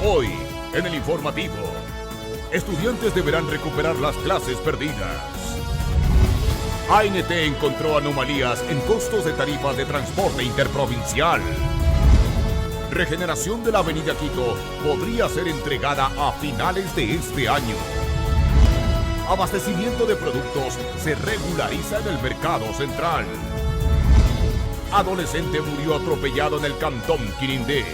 Hoy, en el informativo, estudiantes deberán recuperar las clases perdidas. ANT encontró anomalías en costos de tarifas de transporte interprovincial. Regeneración de la avenida Quito podría ser entregada a finales de este año. Abastecimiento de productos se regulariza en el mercado central. Adolescente murió atropellado en el cantón Quirindé.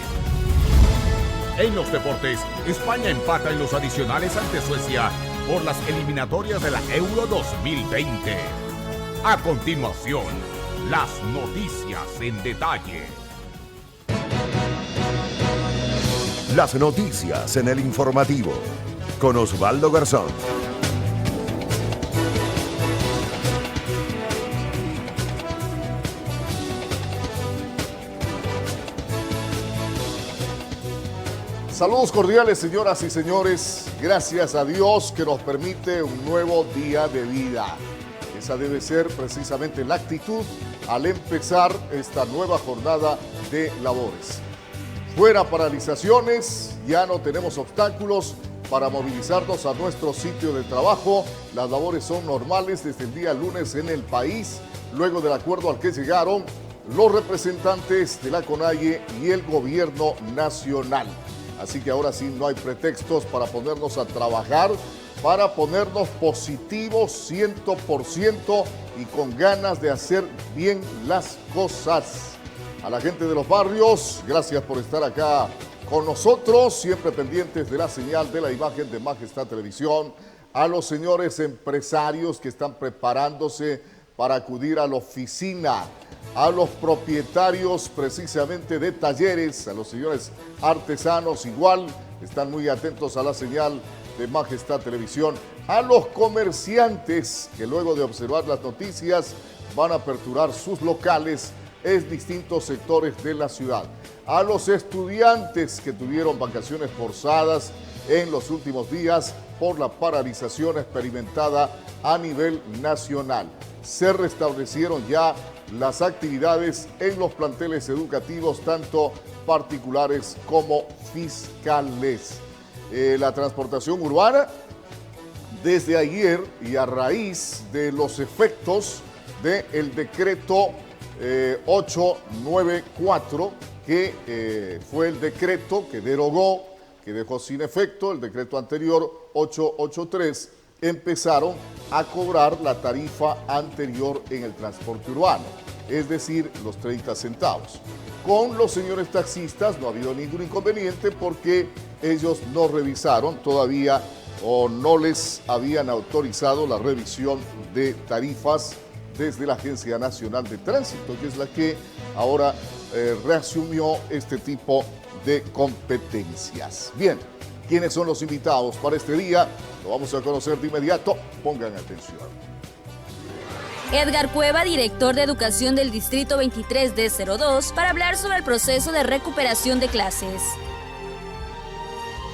En los deportes, España empata en los adicionales ante Suecia por las eliminatorias de la Euro 2020. A continuación, las noticias en detalle. Las noticias en el informativo, con Osvaldo Garzón. Saludos cordiales, señoras y señores. Gracias a Dios que nos permite un nuevo día de vida. Esa debe ser precisamente la actitud al empezar esta nueva jornada de labores. Fuera paralizaciones, ya no tenemos obstáculos para movilizarnos a nuestro sitio de trabajo. Las labores son normales desde el día lunes en el país, luego del acuerdo al que llegaron los representantes de la CONAIE y el gobierno nacional. Así que ahora sí no hay pretextos para ponernos a trabajar, para ponernos positivos 100% y con ganas de hacer bien las cosas. A la gente de los barrios, gracias por estar acá con nosotros, siempre pendientes de la señal de la imagen de Majestad Televisión. A los señores empresarios que están preparándose para acudir a la oficina, a los propietarios precisamente de talleres, a los señores artesanos igual, están muy atentos a la señal de Majestad Televisión, a los comerciantes que luego de observar las noticias van a aperturar sus locales en distintos sectores de la ciudad, a los estudiantes que tuvieron vacaciones forzadas en los últimos días por la paralización experimentada a nivel nacional. Se restablecieron ya las actividades en los planteles educativos, tanto particulares como fiscales. La transportación urbana, desde ayer y a raíz de los efectos del decreto 894, que fue el decreto que derogó, que dejó sin efecto el decreto anterior 883, empezaron a cobrar la tarifa anterior en el transporte urbano, es decir, los 30 centavos. Con los señores taxistas no ha habido ningún inconveniente porque ellos no revisaron todavía o no les habían autorizado la revisión de tarifas desde la Agencia Nacional de Tránsito, que es la que ahora reasumió este tipo de competencias. Bien, ¿quiénes son los invitados para este día? Lo vamos a conocer de inmediato. Pongan atención. Edgar Cueva, director de Educación del Distrito 23 de 02, para hablar sobre el proceso de recuperación de clases.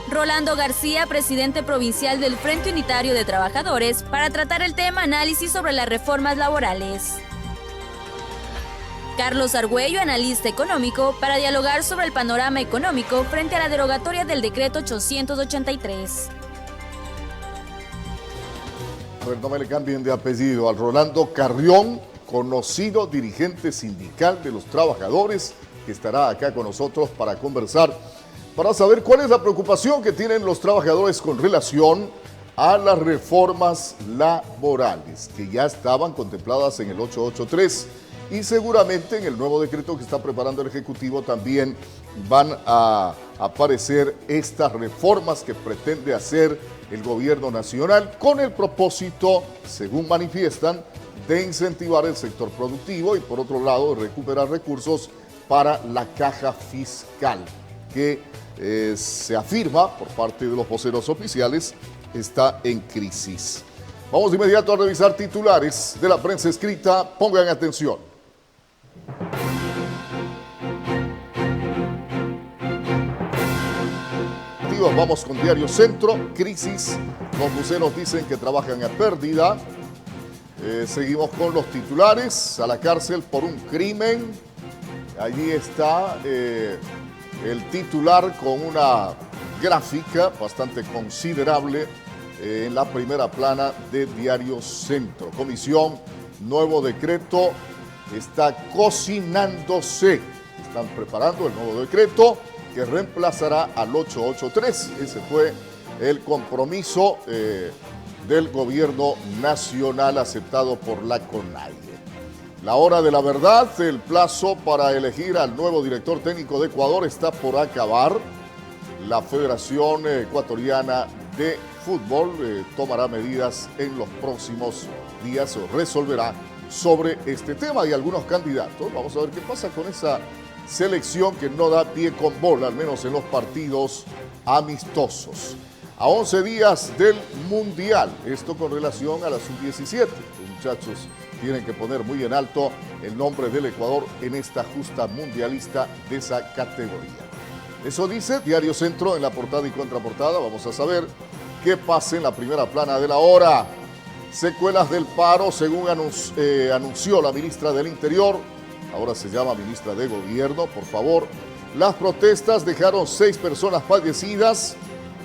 Rolando García, presidente provincial del Frente Unitario de Trabajadores, para tratar el tema análisis sobre las reformas laborales. Carlos Argüello, analista económico, para dialogar sobre el panorama económico frente a la derogatoria del decreto 883. A ver, no me le cambien de apellido. Al Rolando Carrión, conocido dirigente sindical de los trabajadores, que estará acá con nosotros para conversar, para saber cuál es la preocupación que tienen los trabajadores con relación a las reformas laborales, que ya estaban contempladas en el 883 y seguramente en el nuevo decreto que está preparando el Ejecutivo también van a aparecer estas reformas que pretende hacer el gobierno nacional con el propósito, según manifiestan, de incentivar el sector productivo y por otro lado recuperar recursos para la caja fiscal, que se afirma por parte de los voceros oficiales está en crisis. Vamos de inmediato a revisar titulares de la prensa escrita. Pongan atención. Vamos con Diario Centro, crisis, los buceros dicen que trabajan a pérdida. Seguimos con los titulares, a la cárcel por un crimen. Allí está el titular con una gráfica bastante considerable en la primera plana de Diario Centro. Comisión, nuevo decreto está cocinándose. Están preparando el nuevo decreto que reemplazará al 883. Ese fue el compromiso del gobierno nacional aceptado por la CONAIE. La hora de la verdad, el plazo para elegir al nuevo director técnico de Ecuador está por acabar. La Federación Ecuatoriana de Fútbol tomará medidas en los próximos días o resolverá sobre este tema y algunos candidatos. Vamos a ver qué pasa con esa selección que no da pie con bola, al menos en los partidos amistosos. A 11 días del Mundial, esto con relación a la Sub-17. Los muchachos tienen que poner muy en alto el nombre del Ecuador en esta justa mundialista de esa categoría. Eso dice Diario Centro en la portada y contraportada. Vamos a saber qué pasa en la primera plana de la hora. Secuelas del paro, según anunció la ministra del Interior. Ahora se llama ministra de Gobierno, por favor. Las protestas dejaron 6 personas fallecidas,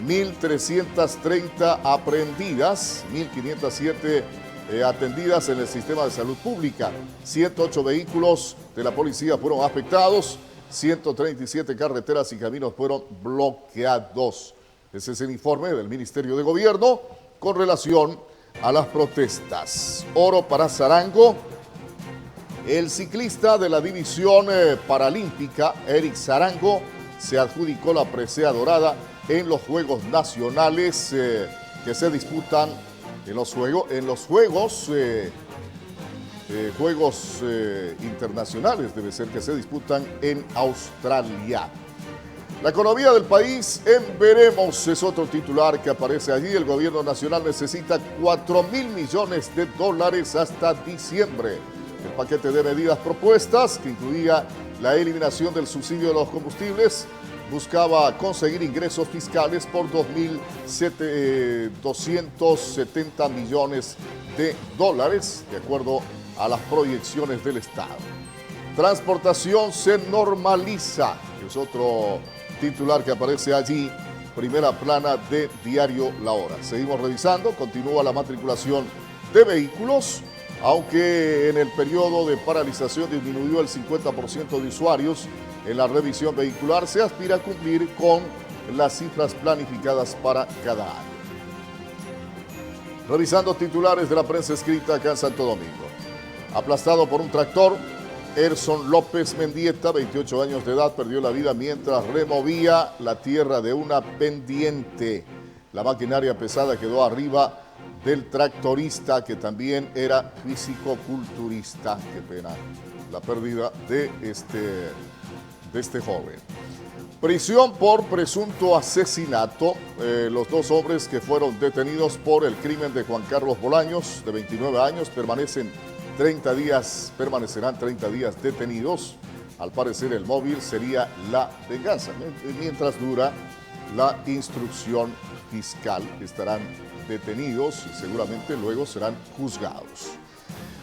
1.330 aprehendidas, 1.507 atendidas en el sistema de salud pública. 108 vehículos de la policía fueron afectados, 137 carreteras y caminos fueron bloqueados. Ese es el informe del Ministerio de Gobierno con relación a las protestas. Oro para Sarango. El ciclista de la división paralímpica, Eric Sarango, se adjudicó la presea dorada en los Juegos Nacionales que se disputan en los Juegos internacionales, debe ser que se disputan en Australia. La economía del país en veremos es otro titular que aparece allí. El gobierno nacional necesita 4.000 millones de dólares hasta diciembre. El paquete de medidas propuestas, que incluía la eliminación del subsidio de los combustibles, buscaba conseguir ingresos fiscales por 270 millones de dólares, de acuerdo a las proyecciones del Estado. Transportación se normaliza, que es otro titular que aparece allí, primera plana de Diario La Hora. Seguimos revisando, continúa la matriculación de vehículos, aunque en el periodo de paralización disminuyó el 50% de usuarios en la revisión vehicular, se aspira a cumplir con las cifras planificadas para cada año. Revisando titulares de la prensa escrita acá en Santo Domingo. Aplastado por un tractor, Erson López Mendieta, 28 años de edad, perdió la vida mientras removía la tierra de una pendiente. La maquinaria pesada quedó arriba del tractorista, que también era físico-culturista. Qué pena la pérdida de este joven. Prisión por presunto asesinato. Los 2 hombres que fueron detenidos por el crimen de Juan Carlos Bolaños, de 29 años, permanecerán 30 días detenidos. Al parecer el móvil sería la venganza. Mientras dura la instrucción fiscal, estarán detenidos y seguramente luego serán juzgados.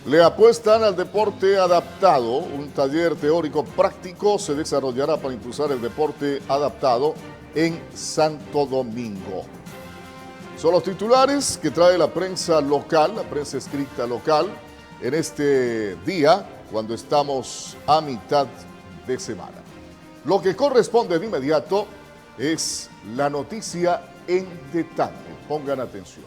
Le apuestan al deporte adaptado. Un taller teórico práctico se desarrollará para impulsar el deporte adaptado en Santo Domingo. Son los titulares que trae la prensa local, la prensa escrita local, en este día, cuando estamos a mitad de semana. Lo que corresponde de inmediato es la noticia en detalle. Pongan atención.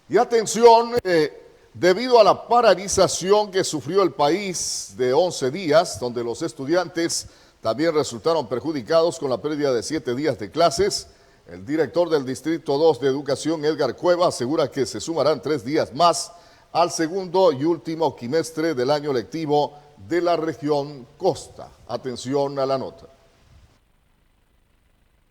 Y atención, debido a la paralización que sufrió el país de 11 días, donde los estudiantes también resultaron perjudicados con la pérdida de 7 días de clases, el director del Distrito 2 de Educación, Edgar Cueva, asegura que se sumarán 3 días más al segundo y último quimestre del año lectivo de la región Costa. Atención a la nota.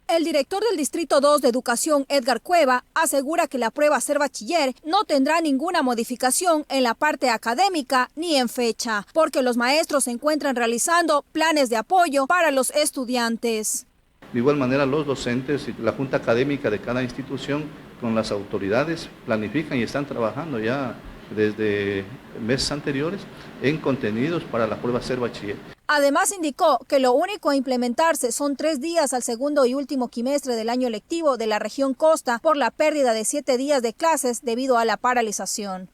El director del Distrito 2 de Educación, Edgar Cueva, asegura que la prueba Ser Bachiller no tendrá ninguna modificación en la parte académica ni en fecha, porque los maestros se encuentran realizando planes de apoyo para los estudiantes. De igual manera, los docentes y la junta académica de cada institución con las autoridades planifican y están trabajando ya desde meses anteriores en contenidos para la prueba Ser Bachiller. Además indicó que lo único a implementarse son 3 días al segundo y último quimestre del año lectivo de la región Costa por la pérdida de 7 días de clases debido a la paralización.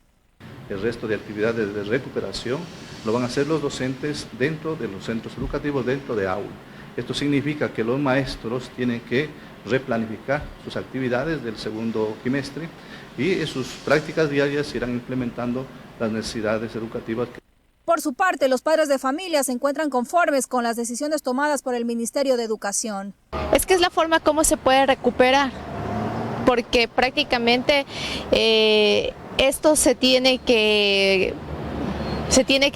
El resto de actividades de recuperación lo van a hacer los docentes dentro de los centros educativos, dentro de aula. Esto significa que los maestros tienen que replanificar sus actividades del segundo quimestre y en sus prácticas diarias irán implementando las necesidades educativas. Por su parte, los padres de familia se encuentran conformes con las decisiones tomadas por el Ministerio de Educación. Es que es la forma como se puede recuperar, porque prácticamente esto se tiene que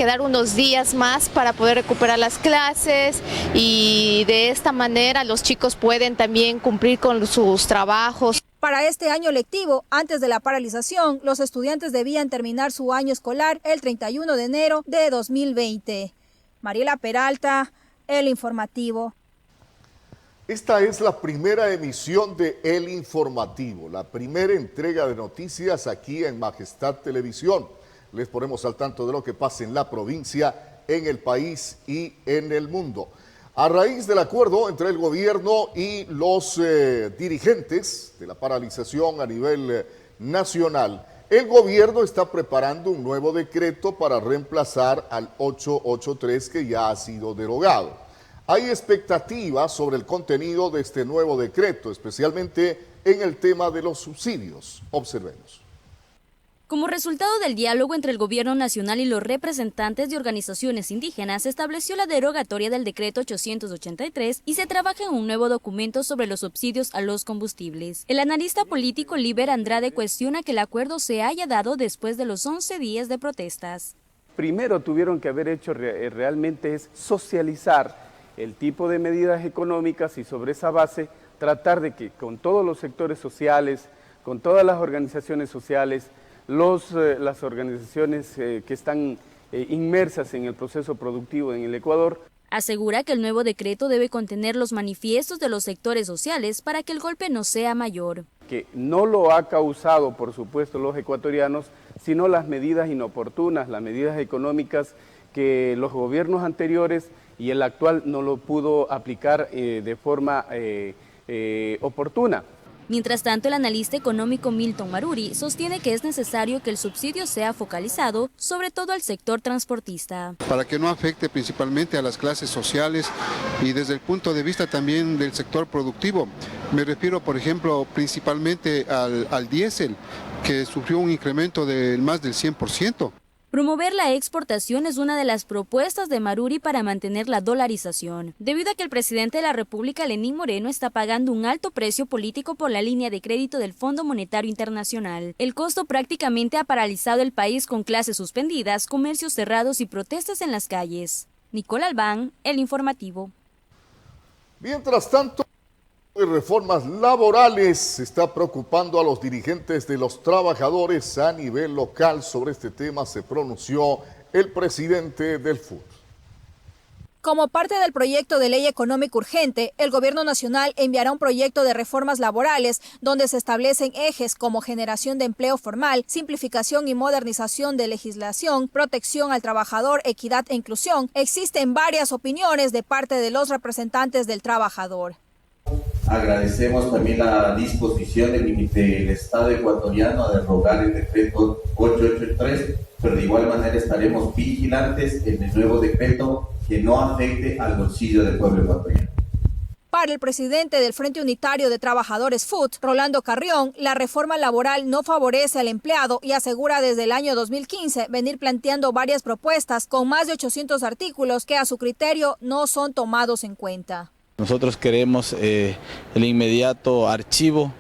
dar unos días más para poder recuperar las clases y de esta manera los chicos pueden también cumplir con sus trabajos. Para este año lectivo, antes de la paralización, los estudiantes debían terminar su año escolar el 31 de enero de 2020. Mariela Peralta, El Informativo. Esta es la primera emisión de El Informativo, la primera entrega de noticias aquí en Majestad Televisión. Les ponemos al tanto de lo que pasa en la provincia, en el país y en el mundo. A raíz del acuerdo entre el gobierno y los dirigentes de la paralización a nivel nacional, el gobierno está preparando un nuevo decreto para reemplazar al 883 que ya ha sido derogado. Hay expectativas sobre el contenido de este nuevo decreto, especialmente en el tema de los subsidios. Observemos. Como resultado del diálogo entre el Gobierno Nacional y los representantes de organizaciones indígenas, se estableció la derogatoria del decreto 883 y se trabaja en un nuevo documento sobre los subsidios a los combustibles. El analista político Líber Andrade cuestiona que el acuerdo se haya dado después de los 11 días de protestas. Primero tuvieron que haber hecho realmente es socializar el tipo de medidas económicas y sobre esa base tratar de que con todos los sectores sociales, con todas las organizaciones sociales, las organizaciones que están inmersas en el proceso productivo en el Ecuador. Asegura que el nuevo decreto debe contener los manifiestos de los sectores sociales para que el golpe no sea mayor. Que no lo ha causado, por supuesto, los ecuatorianos, sino las medidas inoportunas, las medidas económicas que los gobiernos anteriores y el actual no lo pudo aplicar de forma oportuna. Mientras tanto, el analista económico Milton Maruri sostiene que es necesario que el subsidio sea focalizado, sobre todo al sector transportista. Para que no afecte principalmente a las clases sociales y desde el punto de vista también del sector productivo. Me refiero, por ejemplo, principalmente al diésel, que sufrió un incremento de más del 100%. Promover la exportación es una de las propuestas de Maruri para mantener la dolarización, debido a que el presidente de la República, Lenín Moreno, está pagando un alto precio político por la línea de crédito del Fondo Monetario Internacional. El costo prácticamente ha paralizado el país con clases suspendidas, comercios cerrados y protestas en las calles. Nicole Albán, El Informativo. Mientras tanto, de reformas laborales está preocupando a los dirigentes de los trabajadores a nivel local. Sobre este tema se pronunció el presidente del FUT. Como parte del proyecto de ley económica urgente, el Gobierno Nacional enviará un proyecto de reformas laborales donde se establecen ejes como generación de empleo formal, simplificación y modernización de legislación, protección al trabajador, equidad e inclusión. Existen varias opiniones de parte de los representantes del trabajador. Agradecemos también la disposición del Estado ecuatoriano a derogar el decreto 883, pero de igual manera estaremos vigilantes en el nuevo decreto que no afecte al bolsillo del pueblo ecuatoriano. Para el presidente del Frente Unitario de Trabajadores FUT, Rolando Carrión, la reforma laboral no favorece al empleado y asegura desde el año 2015 venir planteando varias propuestas con más de 800 artículos que a su criterio no son tomados en cuenta. Nosotros queremos el inmediato archivo,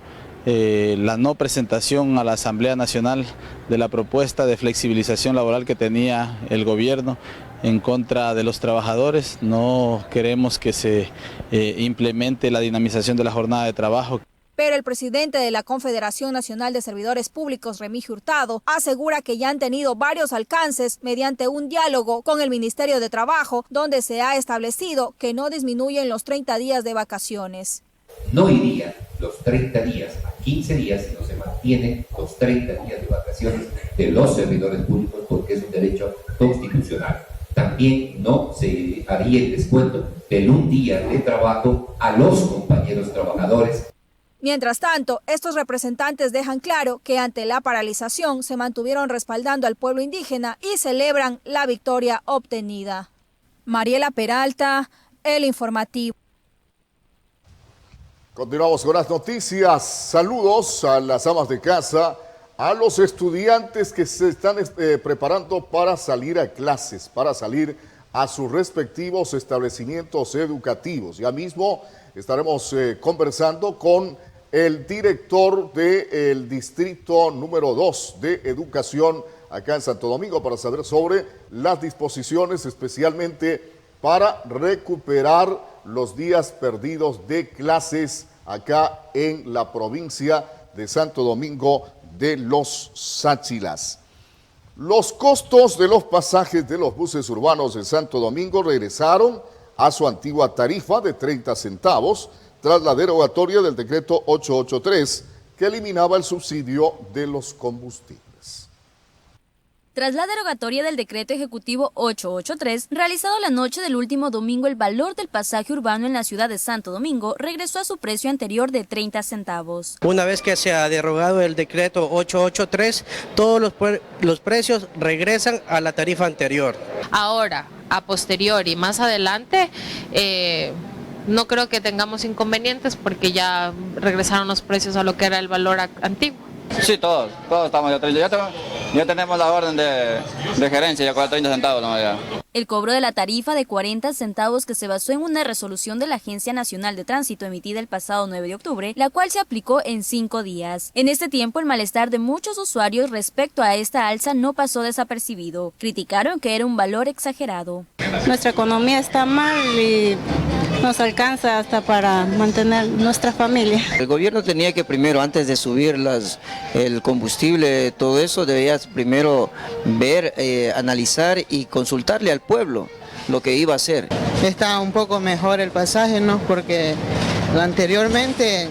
la no presentación a la Asamblea Nacional de la propuesta de flexibilización laboral que tenía el gobierno en contra de los trabajadores. No queremos que se implemente la dinamización de la jornada de trabajo. Pero el presidente de la Confederación Nacional de Servidores Públicos, Remigio Hurtado, asegura que ya han tenido varios alcances mediante un diálogo con el Ministerio de Trabajo, donde se ha establecido que no disminuyen los 30 días de vacaciones. no iría los 30 días a 15 días, sino se mantienen los 30 días de vacaciones de los servidores públicos porque es un derecho constitucional. También no se haría el descuento del un día de trabajo a los compañeros trabajadores. Mientras tanto, estos representantes dejan claro que ante la paralización se mantuvieron respaldando al pueblo indígena y celebran la victoria obtenida. Mariela Peralta, El Informativo. Continuamos con las noticias. Saludos a las amas de casa, a los estudiantes que se están preparando para salir a clases, para salir a sus respectivos establecimientos educativos. Ya mismo estaremos conversando con el director del distrito número 2 de educación acá en Santo Domingo para saber sobre las disposiciones especialmente para recuperar los días perdidos de clases acá en la provincia de Santo Domingo de los Sáchilas. Los costos de los pasajes de los buses urbanos de Santo Domingo regresaron a su antigua tarifa de 30 centavos tras la derogatoria del decreto 883 que eliminaba el subsidio de los combustibles. Tras la derogatoria del decreto ejecutivo 883, realizado la noche del último domingo, el valor del pasaje urbano en la ciudad de Santo Domingo regresó a su precio anterior de 30 centavos. Una vez que se ha derogado el decreto 883, todos los precios regresan a la tarifa anterior. Ahora, a posteriori, más adelante, no creo que tengamos inconvenientes porque ya regresaron los precios a lo que era el valor antiguo. Sí, todos estamos ya tenemos la orden de gerencia, ya con 30 centavos. No, ya. El cobro de la tarifa de 40 centavos que se basó en una resolución de la Agencia Nacional de Tránsito emitida el pasado 9 de octubre, la cual se aplicó en 5 días. En este tiempo, el malestar de muchos usuarios respecto a esta alza no pasó desapercibido. Criticaron que era un valor exagerado. Nuestra economía está mal y nos alcanza hasta para mantener nuestra familia. El gobierno tenía que primero, antes de subir el combustible, todo eso, debía primero ver, analizar y consultarle al pueblo lo que iba a hacer. Está un poco mejor el pasaje, ¿no? Porque anteriormente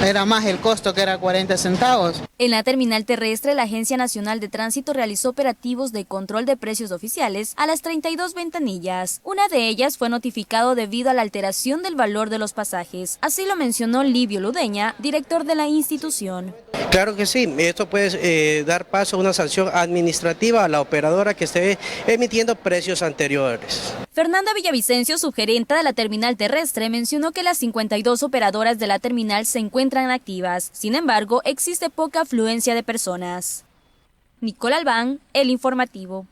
era más el costo, que era 40 centavos. En la terminal terrestre, la Agencia Nacional de Tránsito realizó operativos de control de precios oficiales a las 32 ventanillas. Una de ellas fue notificado debido a la alteración del valor de los pasajes. Así lo mencionó Livio Ludeña, director de la institución. Claro que sí, esto puede dar paso a una sanción administrativa a la operadora que esté emitiendo precios anteriores. Fernanda Villavicencio, subgerenta de la terminal terrestre, mencionó que las 52 operadoras de la terminal se encuentran activas. Sin embargo, existe poca afluencia de personas. Nicole Albán, El Informativo.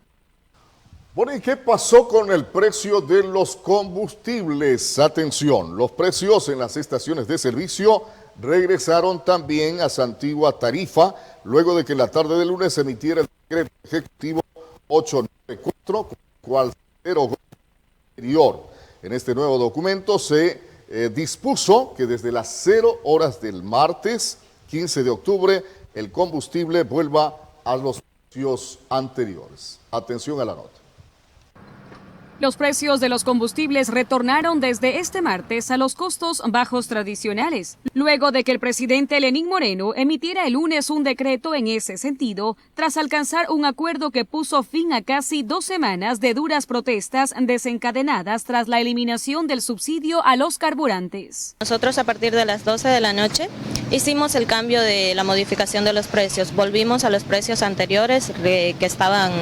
Bueno, ¿y qué pasó con el precio de los combustibles? Atención, los precios en las estaciones de servicio regresaron también a su antigua tarifa, luego de que en la tarde del lunes se emitiera el decreto ejecutivo 894, con el cual se derogó el anterior. En este nuevo documento se dispuso que desde las 0 horas del martes 15 de octubre el combustible vuelva a los precios anteriores. Atención a la nota. Los precios de los combustibles retornaron desde este martes a los costos bajos tradicionales, luego de que el presidente Lenín Moreno emitiera el lunes un decreto en ese sentido, tras alcanzar un acuerdo que puso fin a casi 2 semanas de duras protestas desencadenadas tras la eliminación del subsidio a los carburantes. Nosotros a partir de las 12 de la noche hicimos el cambio de la modificación de los precios, volvimos a los precios anteriores que estaban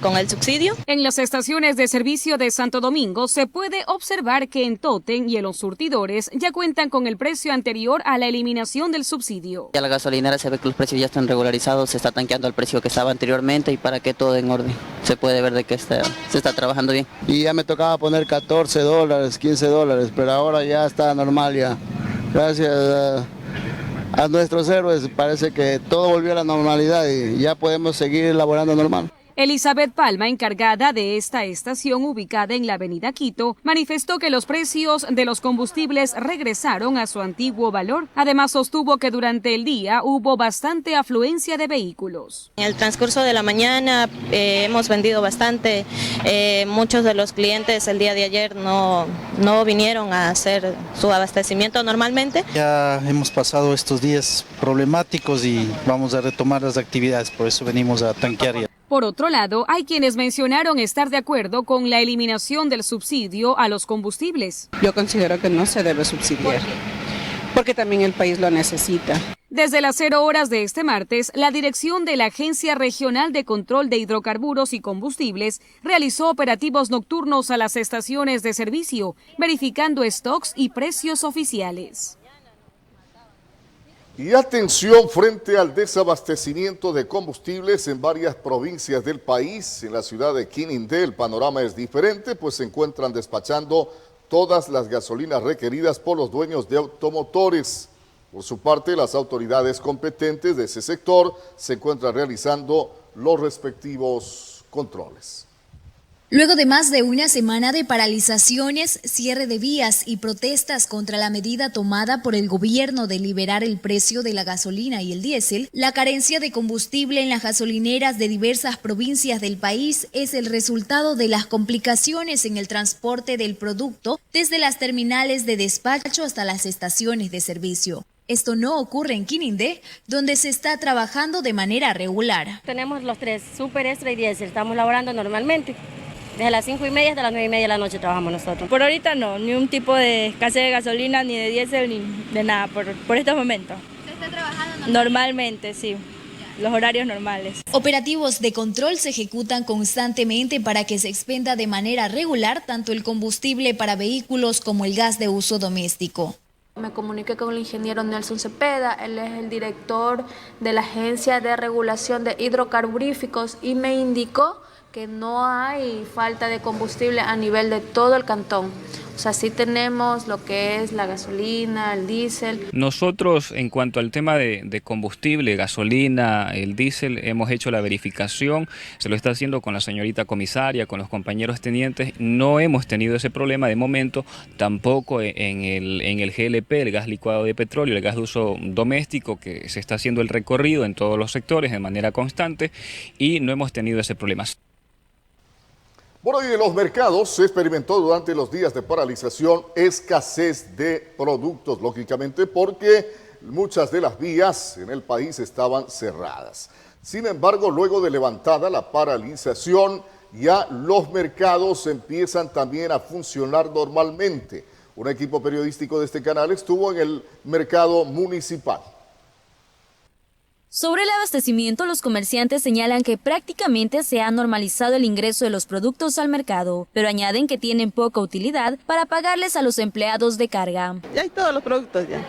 con el subsidio. En las estaciones de servicio de Santo Domingo se puede observar que en Totem y en los surtidores ya cuentan con el precio anterior a la eliminación del subsidio. Ya la gasolinera se ve que los precios ya están regularizados, se está tanqueando al precio que estaba anteriormente y para que todo en orden. Se puede ver de que se está trabajando bien. Y ya me tocaba poner $14, $15, pero ahora ya está normal ya. Gracias a nuestros héroes parece que todo volvió a la normalidad y ya podemos seguir laborando normal. Elizabeth Palma, encargada de esta estación ubicada en la avenida Quito, manifestó que los precios de los combustibles regresaron a su antiguo valor. Además, sostuvo que durante el día hubo bastante afluencia de vehículos. En el transcurso de la mañana hemos vendido bastante. Muchos de los clientes el día de ayer no vinieron a hacer su abastecimiento normalmente. Ya hemos pasado estos días problemáticos y vamos a retomar las actividades, por eso venimos a tanquear ya. Por otro lado, hay quienes mencionaron estar de acuerdo con la eliminación del subsidio a los combustibles. Yo considero que no se debe subsidiar, porque también el país lo necesita. Desde las 0 horas de este martes, la dirección de la Agencia Regional de Control de Hidrocarburos y Combustibles realizó operativos nocturnos a las estaciones de servicio, verificando stocks y precios oficiales. Y atención frente al desabastecimiento de combustibles en varias provincias del país. En la ciudad de Quinindé el panorama es diferente, pues se encuentran despachando todas las gasolinas requeridas por los dueños de automotores. Por su parte, las autoridades competentes de ese sector se encuentran realizando los respectivos controles. Luego de más de una semana de paralizaciones, cierre de vías y protestas contra la medida tomada por el gobierno de liberar el precio de la gasolina y el diésel, la carencia de combustible en las gasolineras de diversas provincias del país es el resultado de las complicaciones en el transporte del producto desde las terminales de despacho hasta las estaciones de servicio. Esto no ocurre en Quinindé, donde se está trabajando de manera regular. Tenemos los 3, super, extra y diésel, estamos laborando normalmente. Desde las 5:30 hasta las 9:30 de la noche trabajamos nosotros. Por ahorita no, ni un tipo de escasez de gasolina, ni de diésel, ni de nada, por estos momentos. ¿Se está trabajando normalmente? Sí, los horarios normales. Operativos de control se ejecutan constantemente para que se expenda de manera regular tanto el combustible para vehículos como el gas de uso doméstico. Me comuniqué con el ingeniero Nelson Cepeda, él es el director de la Agencia de Regulación de Hidrocarburíficos y me indicó que no hay falta de combustible a nivel de todo el cantón. O sea, sí tenemos lo que es la gasolina, el diésel. Nosotros, en cuanto al tema de combustible, gasolina, el diésel, hemos hecho la verificación, se lo está haciendo con la señorita comisaria, con los compañeros tenientes. No hemos tenido ese problema de momento, tampoco en el GLP, el gas licuado de petróleo, el gas de uso doméstico, que se está haciendo el recorrido en todos los sectores de manera constante y no hemos tenido ese problema. Por hoy en los mercados se experimentó durante los días de paralización escasez de productos, lógicamente porque muchas de las vías en el país estaban cerradas. Sin embargo, luego de levantada la paralización, ya los mercados empiezan también a funcionar normalmente. Un equipo periodístico de este canal estuvo en el mercado municipal. Sobre el abastecimiento, los comerciantes señalan que prácticamente se ha normalizado el ingreso de los productos al mercado, pero añaden que tienen poca utilidad para pagarles a los empleados de carga. Ya hay todos los productos ya,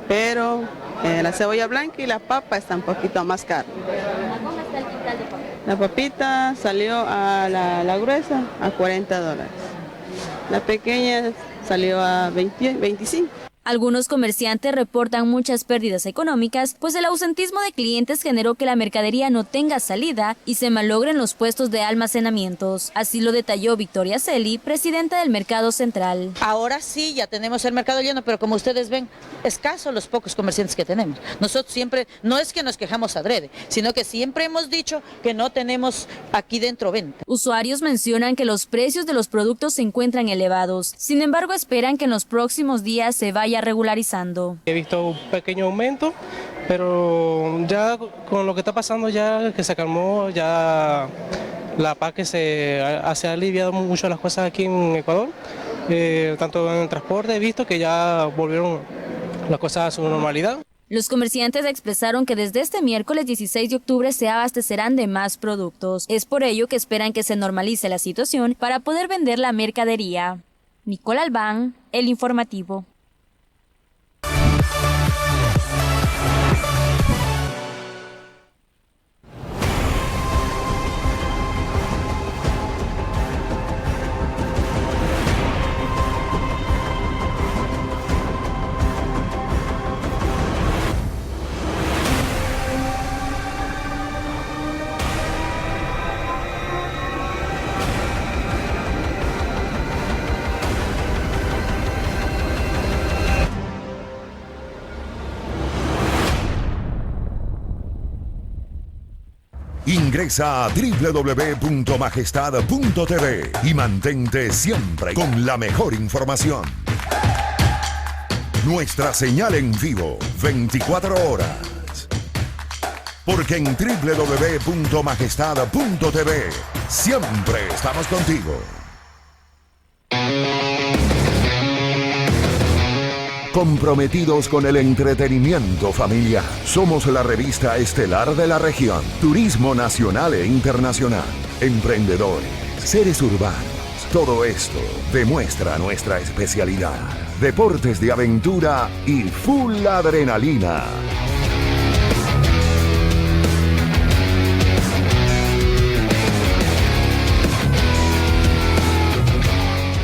pero la cebolla blanca y la papa están un poquito más caras. ¿Cómo está el quintal de papa? La papita salió a la gruesa a $40. La pequeña salió a 25. Algunos comerciantes reportan muchas pérdidas económicas, pues el ausentismo de clientes generó que la mercadería no tenga salida y se malogren los puestos de almacenamientos. Así lo detalló Victoria Celi, presidenta del Mercado Central. Ahora sí, ya tenemos el mercado lleno, pero como ustedes ven, escasos los pocos comerciantes que tenemos. Nosotros siempre, no es que nos quejamos adrede, sino que siempre hemos dicho que no tenemos aquí dentro venta. Usuarios mencionan que los precios de los productos se encuentran elevados. Sin embargo, esperan que en los próximos días se vaya regularizando. He visto un pequeño aumento, pero ya con lo que está pasando, ya que se calmó, ya la paz que se ha aliviado mucho las cosas aquí en Ecuador, tanto en el transporte, he visto que ya volvieron las cosas a su normalidad. Los comerciantes expresaron que desde este miércoles 16 de octubre se abastecerán de más productos. Es por ello que esperan que se normalice la situación para poder vender la mercadería. Nicole Albán, El Informativo. Ingresa a www.majestad.tv y mantente siempre con la mejor información. Nuestra señal en vivo, 24 horas. Porque en www.majestad.tv siempre estamos contigo. Comprometidos con el entretenimiento familiar. Somos la revista estelar de la región. Turismo nacional e internacional. Emprendedores. Seres urbanos. Todo esto demuestra nuestra especialidad. Deportes de aventura y full adrenalina.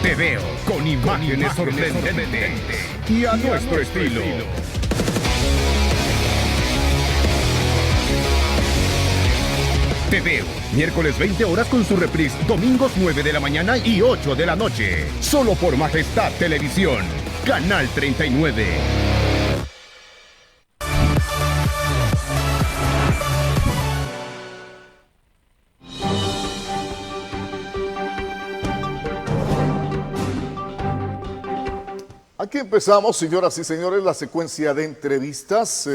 Te veo con imágenes sorprendentes y a nuestro estilo. Te veo, miércoles 20 horas con su reprise, domingos 9 de la mañana y 8 de la noche. Solo por Majestad Televisión, Canal 39. Aquí empezamos, señoras y señores, la secuencia de entrevistas,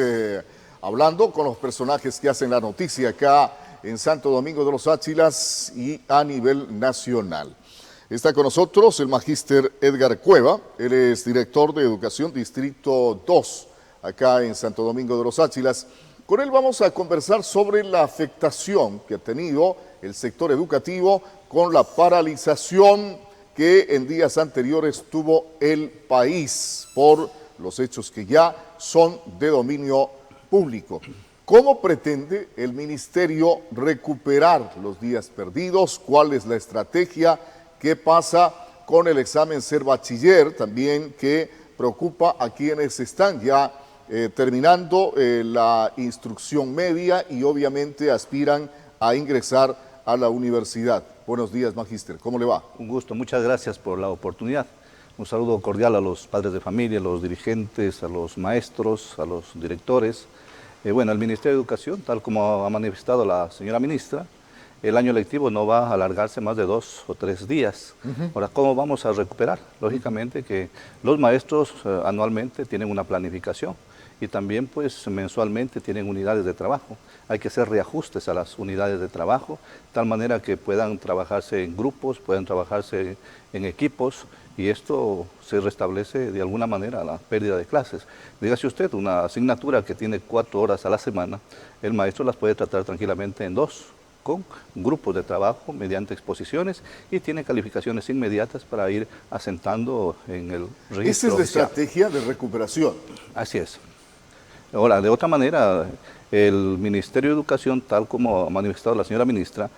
hablando con los personajes que hacen la noticia acá en Santo Domingo de los Áchilas y a nivel nacional. Está con nosotros el magíster Edgar Cueva, él es director de Educación Distrito 2, acá en Santo Domingo de los Áchilas. Con él vamos a conversar sobre la afectación que ha tenido el sector educativo con la paralización que en días anteriores tuvo el país por los hechos que ya son de dominio público. ¿Cómo pretende el ministerio recuperar los días perdidos? ¿Cuál es la estrategia? ¿Qué pasa con el examen Ser Bachiller? También que preocupa a quienes están ya terminando la instrucción media y obviamente aspiran a ingresar a la universidad. Buenos días, magíster. ¿Cómo le va? Un gusto. Muchas gracias por la oportunidad. Un saludo cordial a los padres de familia, a los dirigentes, a los maestros, a los directores. Bueno, el Ministerio de Educación, tal como ha manifestado la señora ministra, el año lectivo no va a alargarse más de 2 o 3 días. Ahora, ¿cómo vamos a recuperar? Lógicamente que los maestros anualmente tienen una planificación y también pues mensualmente tienen unidades de trabajo. Hay que hacer reajustes a las unidades de trabajo, de tal manera que puedan trabajarse en grupos, puedan trabajarse en equipos, y esto se restablece de alguna manera la pérdida de clases. Dígase usted, una asignatura que tiene 4 horas a la semana, el maestro las puede tratar tranquilamente en 2, con grupos de trabajo mediante exposiciones, y tiene calificaciones inmediatas para ir asentando en el registro. Esa es la estrategia de recuperación. Así es. Ahora, de otra manera, el Ministerio de Educación, tal como ha manifestado la señora ministra,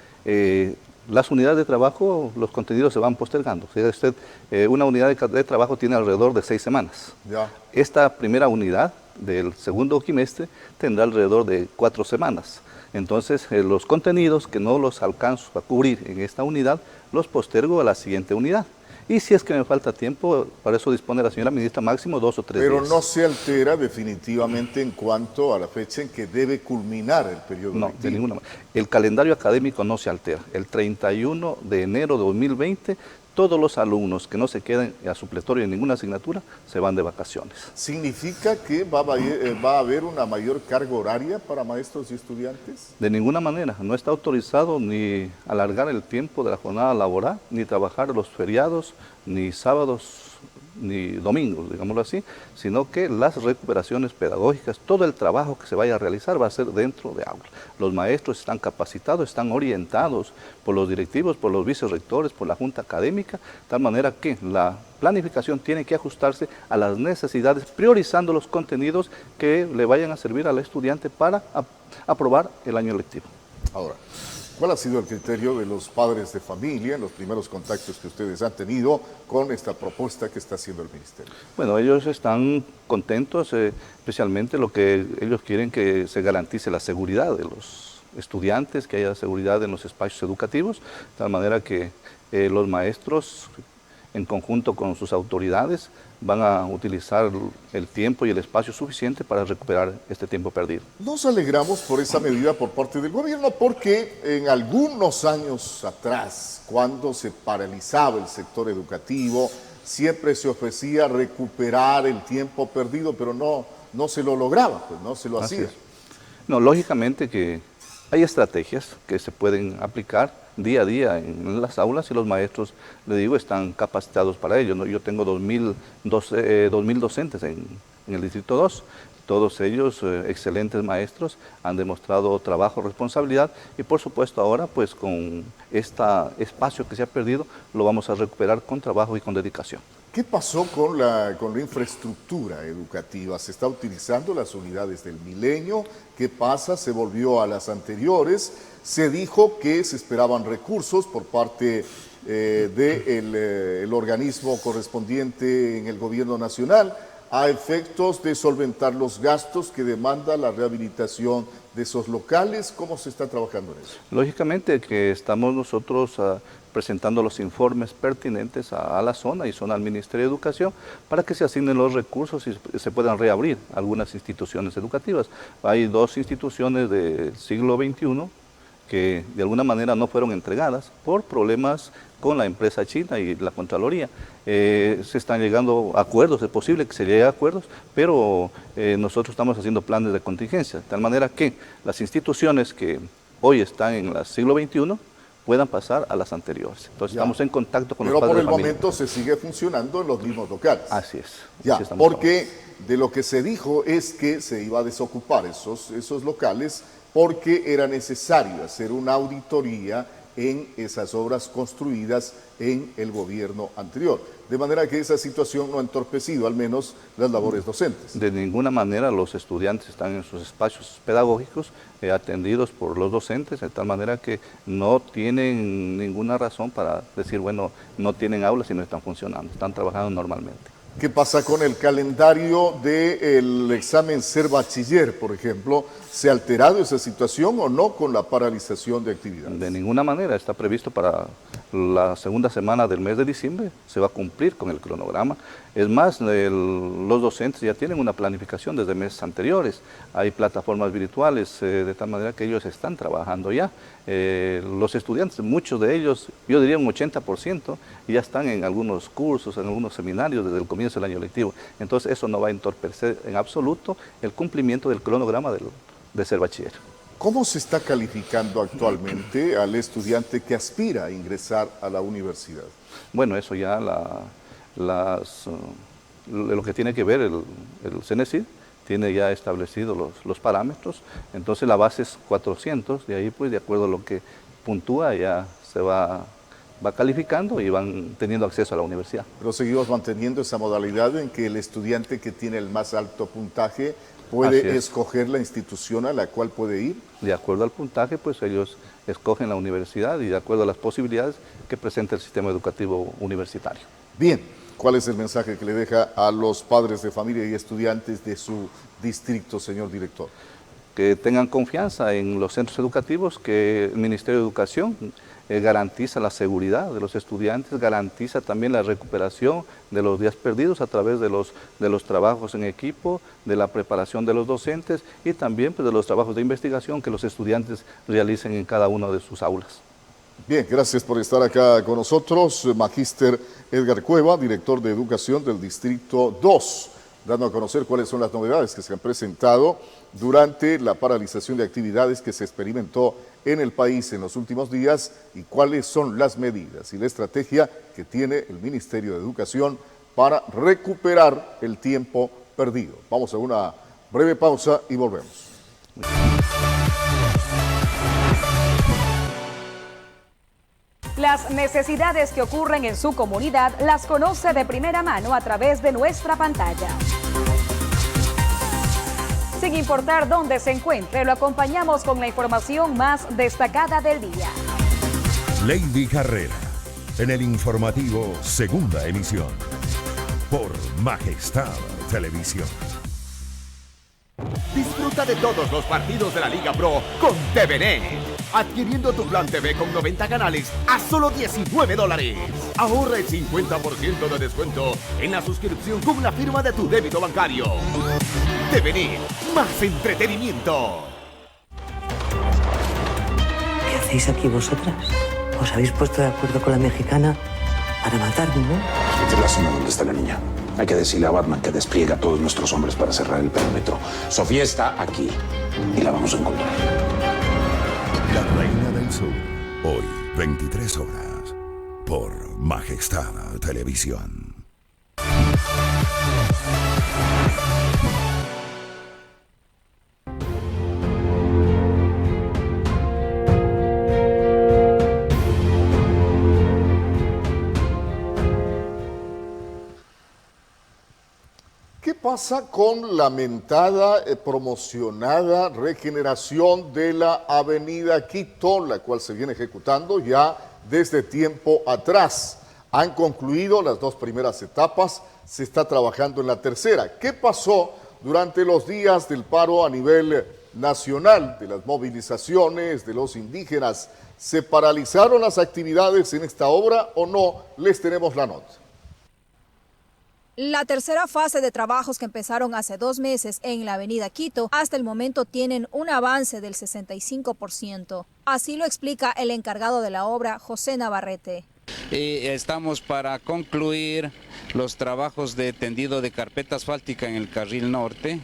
las unidades de trabajo, los contenidos se van postergando. Si usted, una unidad de trabajo tiene alrededor de 6 semanas. Ya. Esta primera unidad del segundo quimestre tendrá alrededor de 4 semanas. Entonces, los contenidos que no los alcanzo a cubrir en esta unidad, los postergo a la siguiente unidad. Y si es que me falta tiempo, para eso dispone la señora ministra, máximo 2 o 3 días. Pero no se altera definitivamente en cuanto a la fecha en que debe culminar el periodo lectivo. No, de ninguna manera. El calendario académico no se altera. El 31 de enero de 2020, todos los alumnos que no se queden a supletorio en ninguna asignatura se van de vacaciones. ¿Significa que va a haber una mayor carga horaria para maestros y estudiantes? De ninguna manera. No está autorizado ni alargar el tiempo de la jornada laboral, ni trabajar los feriados, ni sábados, ni domingos, digámoslo así, sino que las recuperaciones pedagógicas, todo el trabajo que se vaya a realizar va a ser dentro de aula. Los maestros están capacitados, están orientados por los directivos, por los vicerrectores, por la junta académica, de tal manera que la planificación tiene que ajustarse a las necesidades, priorizando los contenidos que le vayan a servir al estudiante para aprobar el año lectivo. Ahora, ¿cuál ha sido el criterio de los padres de familia en los primeros contactos que ustedes han tenido con esta propuesta que está haciendo el ministerio? Bueno, ellos están contentos, especialmente lo que ellos quieren, que se garantice la seguridad de los estudiantes, que haya seguridad en los espacios educativos, de tal manera que los maestros en conjunto con sus autoridades, van a utilizar el tiempo y el espacio suficiente para recuperar este tiempo perdido. Nos alegramos por esa medida por parte del gobierno porque en algunos años atrás, cuando se paralizaba el sector educativo, siempre se ofrecía recuperar el tiempo perdido, pero no se lo lograba, pues no se lo hacía. No, lógicamente que hay estrategias que se pueden aplicar día a día en las aulas y los maestros, le digo, están capacitados para ello, ¿no? Yo tengo 2000 docentes en el Distrito 2, todos ellos excelentes maestros, han demostrado trabajo, responsabilidad y por supuesto ahora pues con este espacio que se ha perdido lo vamos a recuperar con trabajo y con dedicación. ¿Qué pasó con la infraestructura educativa? ¿Se está utilizando las unidades del Milenio? ¿Qué pasa? ¿Se volvió a las anteriores? Se dijo que se esperaban recursos por parte del organismo correspondiente en el gobierno nacional a efectos de solventar los gastos que demanda la rehabilitación de esos locales. ¿Cómo se está trabajando en eso? Lógicamente que estamos nosotros presentando los informes pertinentes a la zona y zona al Ministerio de Educación para que se asignen los recursos y se puedan reabrir algunas instituciones educativas. Hay 2 instituciones del siglo XXI que de alguna manera no fueron entregadas por problemas con la empresa china y la Contraloría. Se están llegando a acuerdos, es posible que se llegue a acuerdos, pero nosotros estamos haciendo planes de contingencia, de tal manera que las instituciones que hoy están en el siglo XXI puedan pasar a las anteriores. Entonces estamos en contacto con los padres de familia. Pero por el momento se sigue funcionando en los mismos locales. Así es. Ya, así porque de lo que se dijo es que se iba a desocupar esos locales porque era necesario hacer una auditoría en esas obras construidas en el gobierno anterior. De manera que esa situación no ha entorpecido al menos las labores docentes. De ninguna manera los estudiantes están en sus espacios pedagógicos atendidos por los docentes, de tal manera que no tienen ninguna razón para decir, bueno, no tienen aulas y no están funcionando, están trabajando normalmente. ¿Qué pasa con el calendario del examen Ser Bachiller, por ejemplo? ¿Se ha alterado esa situación o no con la paralización de actividades? De ninguna manera, está previsto para la segunda semana del mes de diciembre, se va a cumplir con el cronograma. Es más, los docentes ya tienen una planificación desde meses anteriores, hay plataformas virtuales, de tal manera que ellos están trabajando ya. Los estudiantes, muchos de ellos, yo diría un 80%, ya están en algunos cursos, en algunos seminarios desde el comienzo del año lectivo. Entonces eso no va a entorpecer en absoluto el cumplimiento del cronograma de Ser Bachiller. ¿Cómo se está calificando actualmente al estudiante que aspira a ingresar a la universidad? Bueno, eso ya lo que tiene que ver el CENESID tiene ya establecidos los parámetros, entonces la base es 400, de ahí pues de acuerdo a lo que puntúa ya se va calificando y van teniendo acceso a la universidad. Pero seguimos manteniendo esa modalidad en que el estudiante que tiene el más alto puntaje puede escoger la institución a la cual puede ir. De acuerdo al puntaje, pues ellos escogen la universidad y de acuerdo a las posibilidades que presenta el sistema educativo universitario. Bien, ¿cuál es el mensaje que le deja a los padres de familia y estudiantes de su distrito, señor director? Que tengan confianza en los centros educativos, que el Ministerio de Educación garantiza la seguridad de los estudiantes, garantiza también la recuperación de los días perdidos a través de los trabajos en equipo, de la preparación de los docentes y también pues, de los trabajos de investigación que los estudiantes realicen en cada una de sus aulas. Bien, gracias por estar acá con nosotros, Magíster Edgar Cueva, director de Educación del Distrito 2, dando a conocer cuáles son las novedades que se han presentado durante la paralización de actividades que se experimentó en el país en los últimos días y cuáles son las medidas y la estrategia que tiene el Ministerio de Educación para recuperar el tiempo perdido. Vamos a una breve pausa y volvemos. Las necesidades que ocurren en su comunidad las conoce de primera mano a través de nuestra pantalla. Sin importar dónde se encuentre, lo acompañamos con la información más destacada del día. Lady Carrera, en el informativo Segunda Emisión, por Majestad Televisión. Disfruta de todos los partidos de la Liga Pro con TVN. adquiriendo tu plan TV con 90 canales a solo $19. Ahorra el 50% de descuento en la suscripción con la firma de tu débito bancario. TVN, más entretenimiento. ¿Qué hacéis aquí vosotras? ¿Os habéis puesto de acuerdo con la mexicana para matarme, no? Esta es la zona donde está la niña. Hay que decirle a Batman que despliegue a todos nuestros hombres para cerrar el perímetro. Sofía está aquí y la vamos a encontrar. La Reina del Sur, hoy 23 horas, por Majestad Televisión. ¿Qué pasa con la lamentada, promocionada regeneración de la avenida Quito, la cual se viene ejecutando ya desde tiempo atrás? Han concluido las 2 primeras etapas, se está trabajando en la tercera. ¿Qué pasó durante los días del paro a nivel nacional, de las movilizaciones de los indígenas? ¿Se paralizaron las actividades en esta obra o no? Les tenemos la nota. La tercera fase de trabajos que empezaron hace 2 meses en la avenida Quito, hasta el momento tienen un avance del 65%. Así lo explica el encargado de la obra, José Navarrete. Estamos para concluir los trabajos de tendido de carpeta asfáltica en el carril norte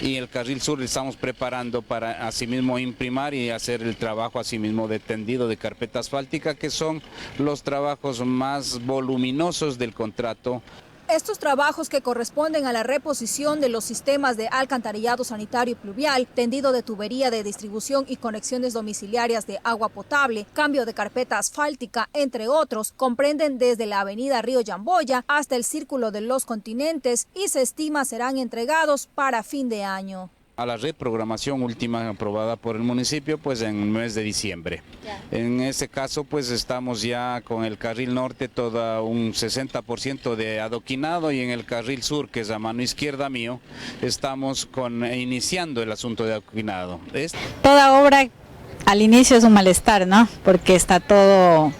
y el carril sur estamos preparando para asimismo imprimar y hacer el trabajo asimismo de tendido de carpeta asfáltica, que son los trabajos más voluminosos del contrato. Estos trabajos, que corresponden a la reposición de los sistemas de alcantarillado sanitario y pluvial, tendido de tubería de distribución y conexiones domiciliarias de agua potable, cambio de carpeta asfáltica, entre otros, comprenden desde la avenida Río Yamboya hasta el Círculo de los Continentes y se estima serán entregados para fin de año. A la reprogramación última aprobada por el municipio, pues en el mes de diciembre. En ese caso, pues estamos ya con el carril norte todo un 60% de adoquinado y en el carril sur, que es a mano izquierda mío, estamos iniciando el asunto de adoquinado. Toda obra al inicio es un malestar, ¿no? Porque está todo,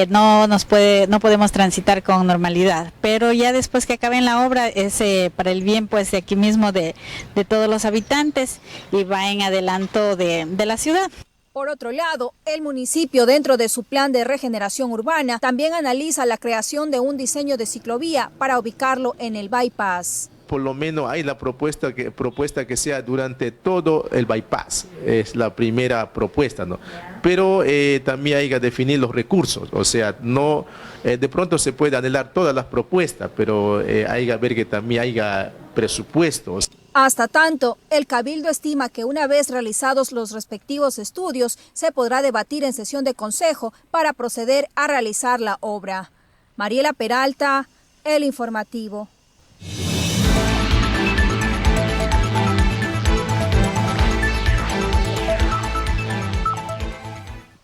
no podemos transitar con normalidad, pero ya después que acabe la obra es para el bien pues de aquí mismo de todos los habitantes y va en adelanto de la ciudad. Por otro lado, el municipio, dentro de su plan de regeneración urbana, también analiza la creación de un diseño de ciclovía para ubicarlo en el bypass. Por lo menos hay la propuesta que sea durante todo el bypass, es la primera propuesta, ¿no? Pero también hay que definir los recursos, o sea, no de pronto se puede anhelar todas las propuestas, pero hay que ver que también haya presupuestos. Hasta tanto, el Cabildo estima que una vez realizados los respectivos estudios, se podrá debatir en sesión de consejo para proceder a realizar la obra. Mariela Peralta, El Informativo.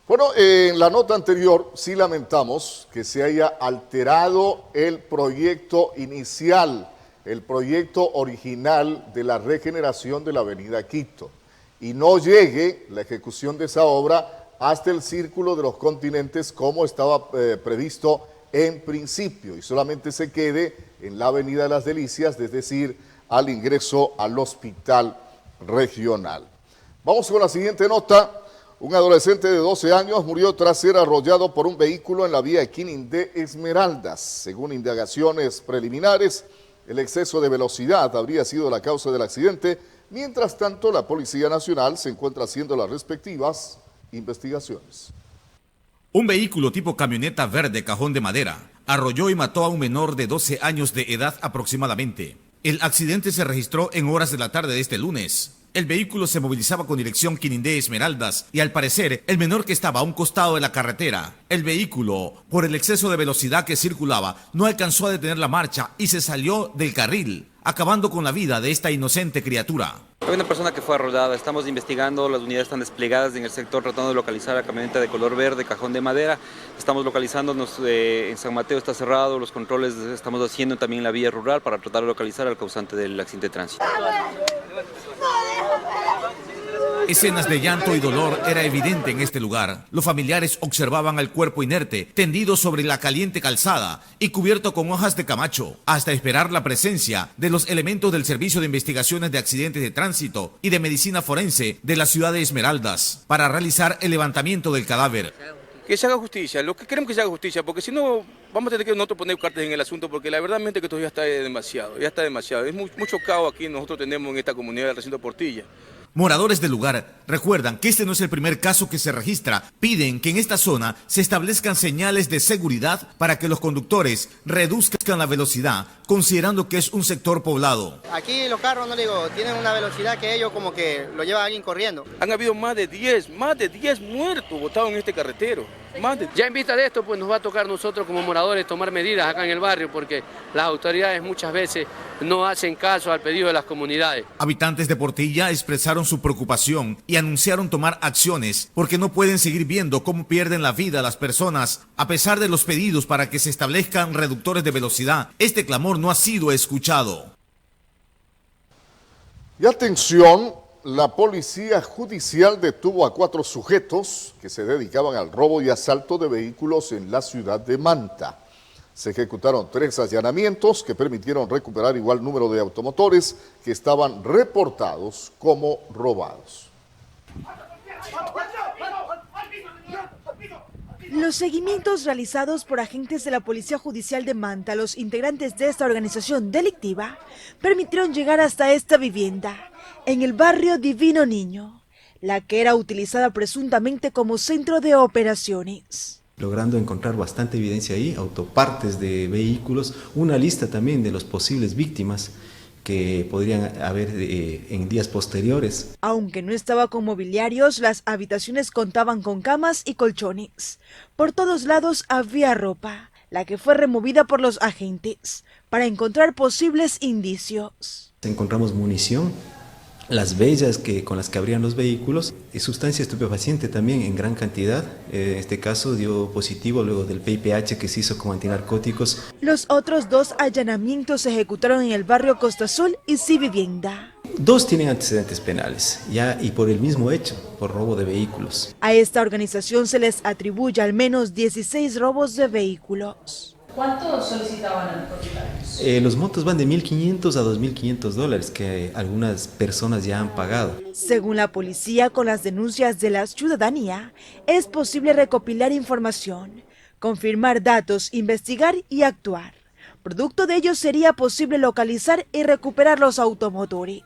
Bueno, en la nota anterior sí lamentamos que se haya alterado el proyecto inicial, el proyecto original de la regeneración de la avenida Quito, y no llegue la ejecución de esa obra hasta el Círculo de los Continentes como estaba previsto en principio, y solamente se quede en la avenida de las Delicias, es decir, al ingreso al hospital regional. Vamos con la siguiente nota. Un adolescente de 12 años murió tras ser arrollado por un vehículo en la vía Quinindé Esmeraldas. Según indagaciones preliminares, el exceso de velocidad habría sido la causa del accidente. Mientras tanto, la Policía Nacional se encuentra haciendo las respectivas investigaciones. Un vehículo tipo camioneta verde cajón de madera arrolló y mató a un menor de 12 años de edad aproximadamente. El accidente se registró en horas de la tarde de este lunes. El vehículo se movilizaba con dirección Quinindé Esmeraldas y al parecer el menor, que estaba a un costado de la carretera, el vehículo, por el exceso de velocidad que circulaba, no alcanzó a detener la marcha y se salió del carril, acabando con la vida de esta inocente criatura. Hay una persona que fue arrollada, estamos investigando, las unidades están desplegadas en el sector tratando de localizar a la camioneta de color verde, cajón de madera. Estamos localizándonos en San Mateo, está cerrado, los controles estamos haciendo también en la vía rural para tratar de localizar al causante del accidente de tránsito. Escenas de llanto y dolor era evidente en este lugar. Los familiares observaban al cuerpo inerte, tendido sobre la caliente calzada y cubierto con hojas de camacho, hasta esperar la presencia de los elementos del Servicio de Investigaciones de Accidentes de Tránsito y de Medicina Forense de la ciudad de Esmeraldas para realizar el levantamiento del cadáver. Que se haga justicia, lo que queremos que se haga justicia, porque si no vamos a tener que nosotros poner cartas en el asunto, porque la verdad es que esto ya está demasiado, Es mucho caos aquí nosotros tenemos en esta comunidad del recinto Portilla. Moradores del lugar recuerdan que este no es el primer caso que se registra. Piden que en esta zona se establezcan señales de seguridad para que los conductores reduzcan la velocidad, considerando que es un sector poblado. Aquí los carros, no le digo, tienen una velocidad que ellos como que lo lleva alguien corriendo. Han habido más de 10 muertos botados en este carretero. Ya en vista de esto, pues nos va a tocar nosotros como moradores tomar medidas acá en el barrio, porque las autoridades muchas veces no hacen caso al pedido de las comunidades. Habitantes de Portilla expresaron su preocupación y anunciaron tomar acciones porque no pueden seguir viendo cómo pierden la vida las personas a pesar de los pedidos para que se establezcan reductores de velocidad. Este clamor no ha sido escuchado. Y atención, la policía judicial detuvo a 4 sujetos que se dedicaban al robo y asalto de vehículos en la ciudad de Manta. Se ejecutaron 3 allanamientos que permitieron recuperar igual número de automotores que estaban reportados como robados. Los seguimientos realizados por agentes de la Policía Judicial de Manta a los integrantes de esta organización delictiva permitieron llegar hasta esta vivienda, en el barrio Divino Niño, la que era utilizada presuntamente como centro de operaciones. Logrando encontrar bastante evidencia ahí, autopartes de vehículos, una lista también de las posibles víctimas que podrían haber en días posteriores. Aunque no estaba con mobiliarios, las habitaciones contaban con camas y colchones. Por todos lados había ropa, la que fue removida por los agentes para encontrar posibles indicios. Encontramos munición, las bellas con las que abrían los vehículos, y sustancia estupefaciente también en gran cantidad. En este caso dio positivo luego del PIPH que se hizo con antinarcóticos. Los otros 2 allanamientos se ejecutaron en el barrio Costa Azul y Vivienda. 2 tienen antecedentes penales, ya y por el mismo hecho, por robo de vehículos. A esta organización se les atribuye al menos 16 robos de vehículos. ¿Cuánto solicitaban a los propietarios? Los montos van de $1.500 a $2.500 que algunas personas ya han pagado. Según la policía, con las denuncias de la ciudadanía, es posible recopilar información, confirmar datos, investigar y actuar. Producto de ello sería posible localizar y recuperar los automotores.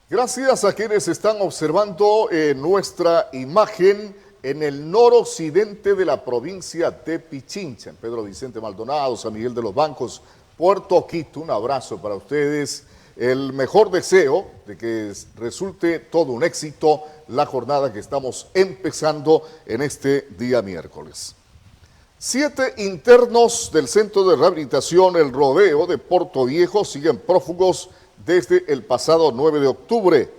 Gracias a quienes están observando nuestra imagen en el noroccidente de la provincia de Pichincha, en Pedro Vicente Maldonado, San Miguel de los Bancos, Puerto Quito. Un abrazo para ustedes, el mejor deseo de que resulte todo un éxito la jornada que estamos empezando en este día miércoles. 7 internos del Centro de Rehabilitación El Rodeo de Puerto Viejo siguen prófugos desde el pasado 9 de octubre.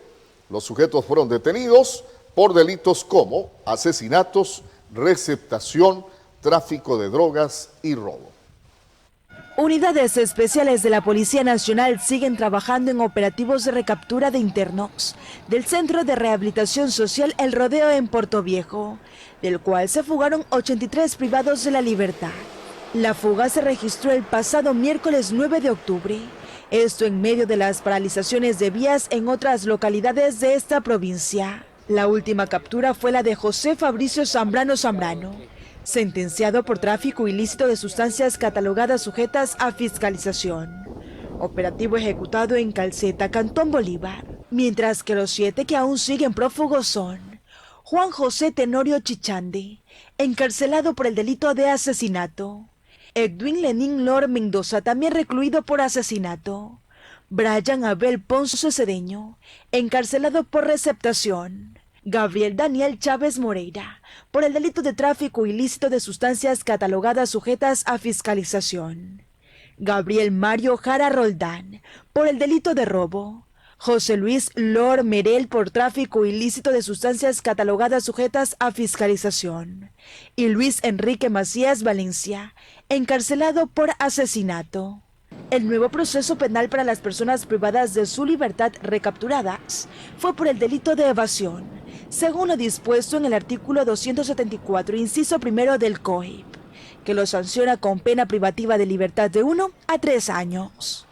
Los sujetos fueron detenidos por delitos como asesinatos, receptación, tráfico de drogas y robo. Unidades especiales de la Policía Nacional siguen trabajando en operativos de recaptura de internos del Centro de Rehabilitación Social El Rodeo en Puerto Viejo, del cual se fugaron 83 privados de la libertad. La fuga se registró el pasado miércoles 9 de octubre, esto en medio de las paralizaciones de vías en otras localidades de esta provincia. La última captura fue la de José Fabricio Zambrano, sentenciado por tráfico ilícito de sustancias catalogadas sujetas a fiscalización. Operativo ejecutado en Calceta, Cantón Bolívar. Mientras que los 7 que aún siguen prófugos son Juan José Tenorio Chichande, encarcelado por el delito de asesinato. Edwin Lenín Lor Mendoza, también recluido por asesinato. Brian Abel Ponce Cedeño, encarcelado por receptación. Gabriel Daniel Chávez Moreira, por el delito de tráfico ilícito de sustancias catalogadas sujetas a fiscalización. Gabriel Mario Jara Roldán, por el delito de robo. José Luis Lor Merel, por tráfico ilícito de sustancias catalogadas sujetas a fiscalización. Y Luis Enrique Macías Valencia, encarcelado por asesinato. El nuevo proceso penal para las personas privadas de su libertad recapturadas fue por el delito de evasión, según lo dispuesto en el artículo 274, inciso primero del COIP, que lo sanciona con pena privativa de libertad de 1 a 3 años.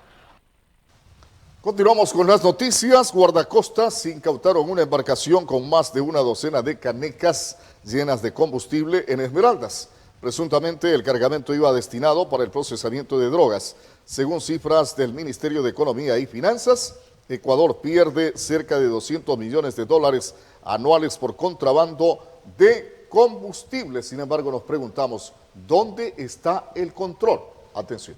Continuamos con las noticias. Guardacostas incautaron una embarcación con más de una docena de canecas llenas de combustible en Esmeraldas. Presuntamente el cargamento iba destinado para el procesamiento de drogas. Según cifras del Ministerio de Economía y Finanzas, Ecuador pierde cerca de 200 millones de dólares anuales por contrabando de combustible. Sin embargo, nos preguntamos, ¿dónde está el control? Atención.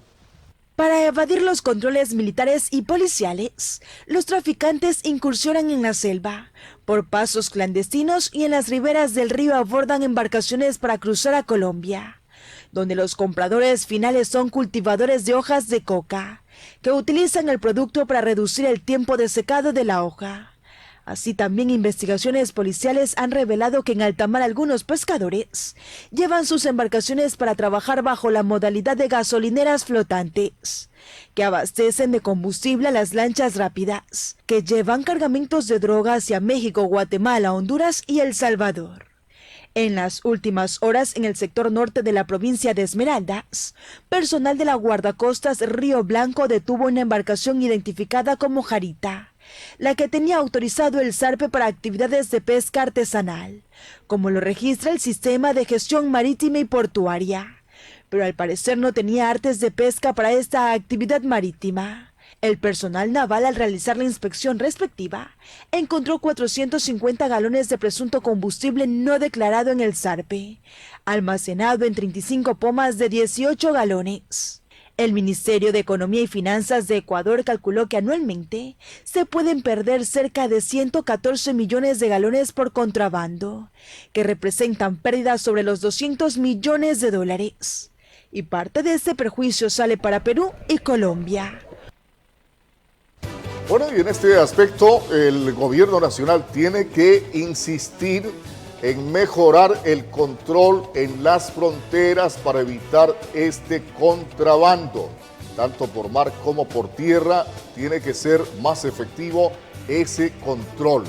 Para evadir los controles militares y policiales, los traficantes incursionan en la selva, por pasos clandestinos y en las riberas del río abordan embarcaciones para cruzar a Colombia, donde los compradores finales son cultivadores de hojas de coca, que utilizan el producto para reducir el tiempo de secado de la hoja. Así también investigaciones policiales han revelado que en alta mar algunos pescadores llevan sus embarcaciones para trabajar bajo la modalidad de gasolineras flotantes, que abastecen de combustible a las lanchas rápidas, que llevan cargamentos de droga hacia México, Guatemala, Honduras y El Salvador. En las últimas horas, en el sector norte de la provincia de Esmeraldas, personal de la guardacostas Río Blanco detuvo una embarcación identificada como Jarita, la que tenía autorizado el zarpe para actividades de pesca artesanal, como lo registra el Sistema de Gestión Marítima y Portuaria, pero al parecer no tenía artes de pesca para esta actividad marítima. El personal naval, al realizar la inspección respectiva, encontró 450 galones de presunto combustible no declarado en el zarpe, almacenado en 35 pomas de 18 galones. El Ministerio de Economía y Finanzas de Ecuador calculó que anualmente se pueden perder cerca de 114 millones de galones por contrabando, que representan pérdidas sobre los 200 millones de dólares. Y parte de este perjuicio sale para Perú y Colombia. Bueno, y en este aspecto el gobierno nacional tiene que insistir en mejorar el control en las fronteras para evitar este contrabando. Tanto por mar como por tierra tiene que ser más efectivo ese control.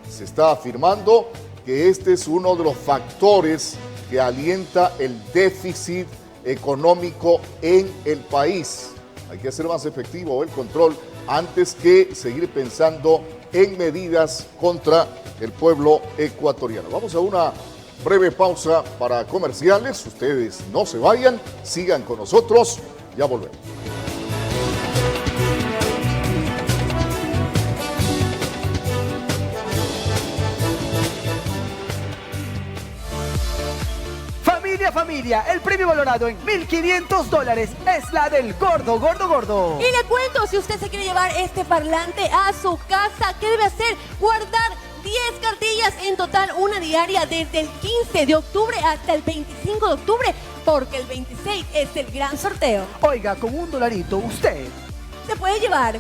Se está afirmando que este es uno de los factores que alienta el déficit económico en el país. Hay que hacer más efectivo el control antes que seguir pensando en medidas contra el pueblo ecuatoriano. Vamos a una breve pausa para comerciales. Ustedes no se vayan, sigan con nosotros, ya volvemos. Familia, el premio valorado en $1,500 es la del gordo. Y le cuento, si usted se quiere llevar este parlante a su casa, ¿qué debe hacer? Guardar 10 cartillas en total, una diaria desde el 15 de octubre hasta el 25 de octubre, porque el 26 es el gran sorteo. Oiga, con $1 usted se puede llevar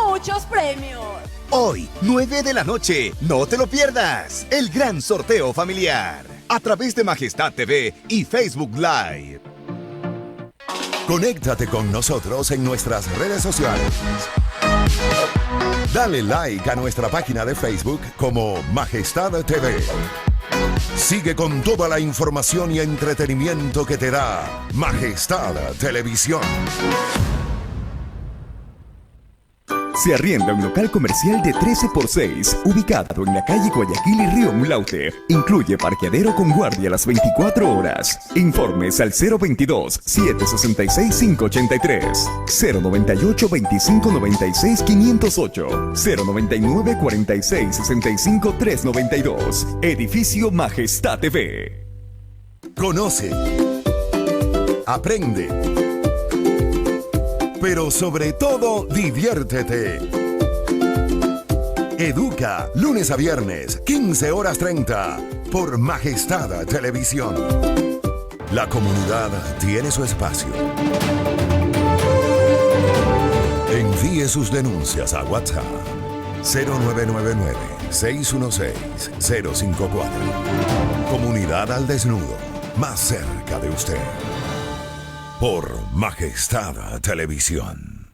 muchos premios. Hoy, 9 de la noche, no te lo pierdas, el gran sorteo familiar, a través de Majestad TV y Facebook Live. Conéctate con nosotros en nuestras redes sociales. Dale like a nuestra página de Facebook como Majestad TV. Sigue con toda la información y entretenimiento que te da Majestad Televisión. Se arrienda un local comercial de 13x6, ubicado en la calle Guayaquil y Río Mulaute. Incluye parqueadero con guardia a las 24 horas. Informes al 022-766-583, 098-2596-508, 099-4665-392. Edificio Majestad TV. Conoce. Aprende. Pero sobre todo, diviértete. Educa, lunes a viernes, 15:30, por Majestad Televisión. La comunidad tiene su espacio. Envíe sus denuncias a WhatsApp 0999-616-054. Comunidad al desnudo, más cerca de usted. Por Majestad Televisión.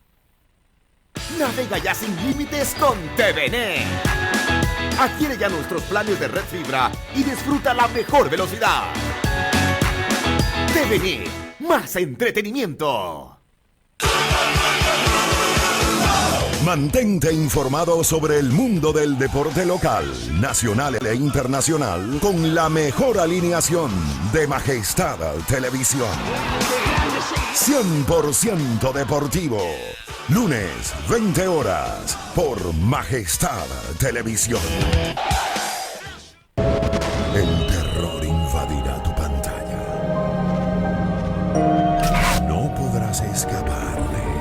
Navega ya sin límites con TVN. Adquiere ya nuestros planes de red fibra y disfruta la mejor velocidad. TVN, más entretenimiento. Mantente informado sobre el mundo del deporte local, nacional e internacional con la mejor alineación de Majestad Televisión. 100% deportivo. Lunes, 20 horas, por Majestad Televisión. El terror invadirá tu pantalla. No podrás escapar de él.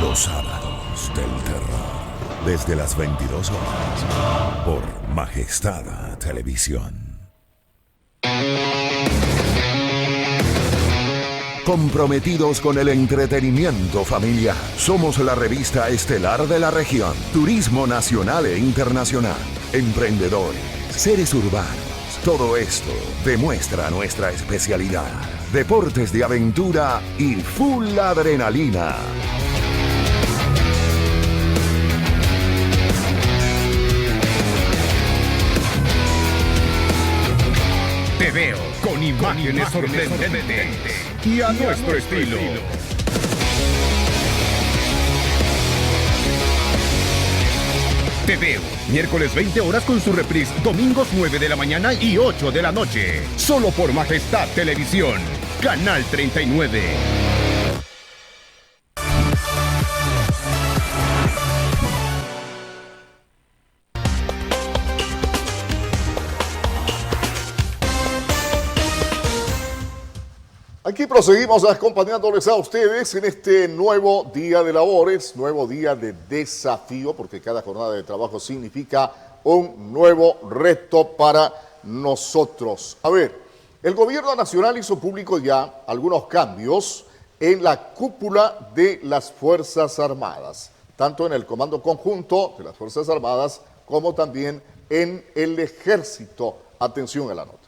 Los sábados del terror, desde las 22 horas, por Majestad Televisión. Comprometidos con el entretenimiento familiar, somos la revista estelar de la región. Turismo nacional e internacional, emprendedores, seres urbanos. Todo esto demuestra nuestra especialidad. Deportes de aventura y full adrenalina. Te veo con imágenes sorprendentes y a nuestro estilo. Te veo, miércoles 20 horas con su reprise, domingos 9 de la mañana y 8 de la noche. Solo por Majestad Televisión, Canal 39. Aquí proseguimos acompañándoles a ustedes en este nuevo día de labores, nuevo día de desafío, porque cada jornada de trabajo significa un nuevo reto para nosotros. A ver, el gobierno nacional hizo público ya algunos cambios en la cúpula de las Fuerzas Armadas, tanto en el Comando Conjunto de las Fuerzas Armadas como también en el Ejército. Atención a la nota.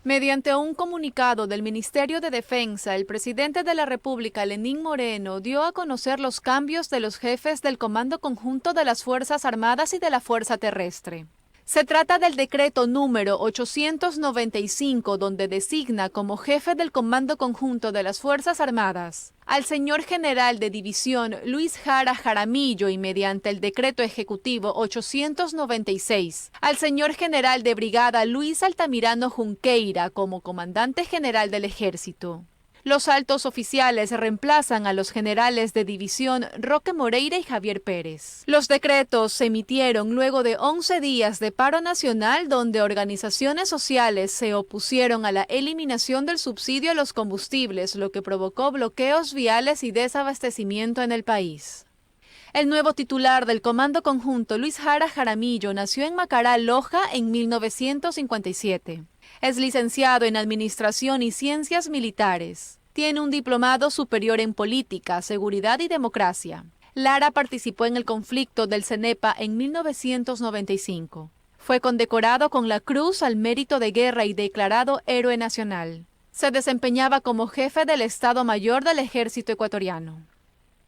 Mediante un comunicado del Ministerio de Defensa, el presidente de la República, Lenín Moreno, dio a conocer los cambios de los jefes del Comando Conjunto de las Fuerzas Armadas y de la Fuerza Terrestre. Se trata del decreto número 895, donde designa como jefe del Comando Conjunto de las Fuerzas Armadas al señor general de división Luis Jara Jaramillo y mediante el decreto ejecutivo 896 al señor general de brigada Luis Altamirano Junqueira como comandante general del Ejército. Los altos oficiales reemplazan a los generales de división Roque Moreira y Javier Pérez. Los decretos se emitieron luego de 11 días de paro nacional donde organizaciones sociales se opusieron a la eliminación del subsidio a los combustibles, lo que provocó bloqueos viales y desabastecimiento en el país. El nuevo titular del Comando Conjunto, Luis Jara Jaramillo, nació en Macará, Loja, en 1957. Es licenciado en Administración y Ciencias Militares. Tiene un diplomado superior en Política, Seguridad y Democracia. Lara participó en el conflicto del Cenepa en 1995. Fue condecorado con la Cruz al Mérito de Guerra y declarado Héroe Nacional. Se desempeñaba como jefe del Estado Mayor del Ejército Ecuatoriano.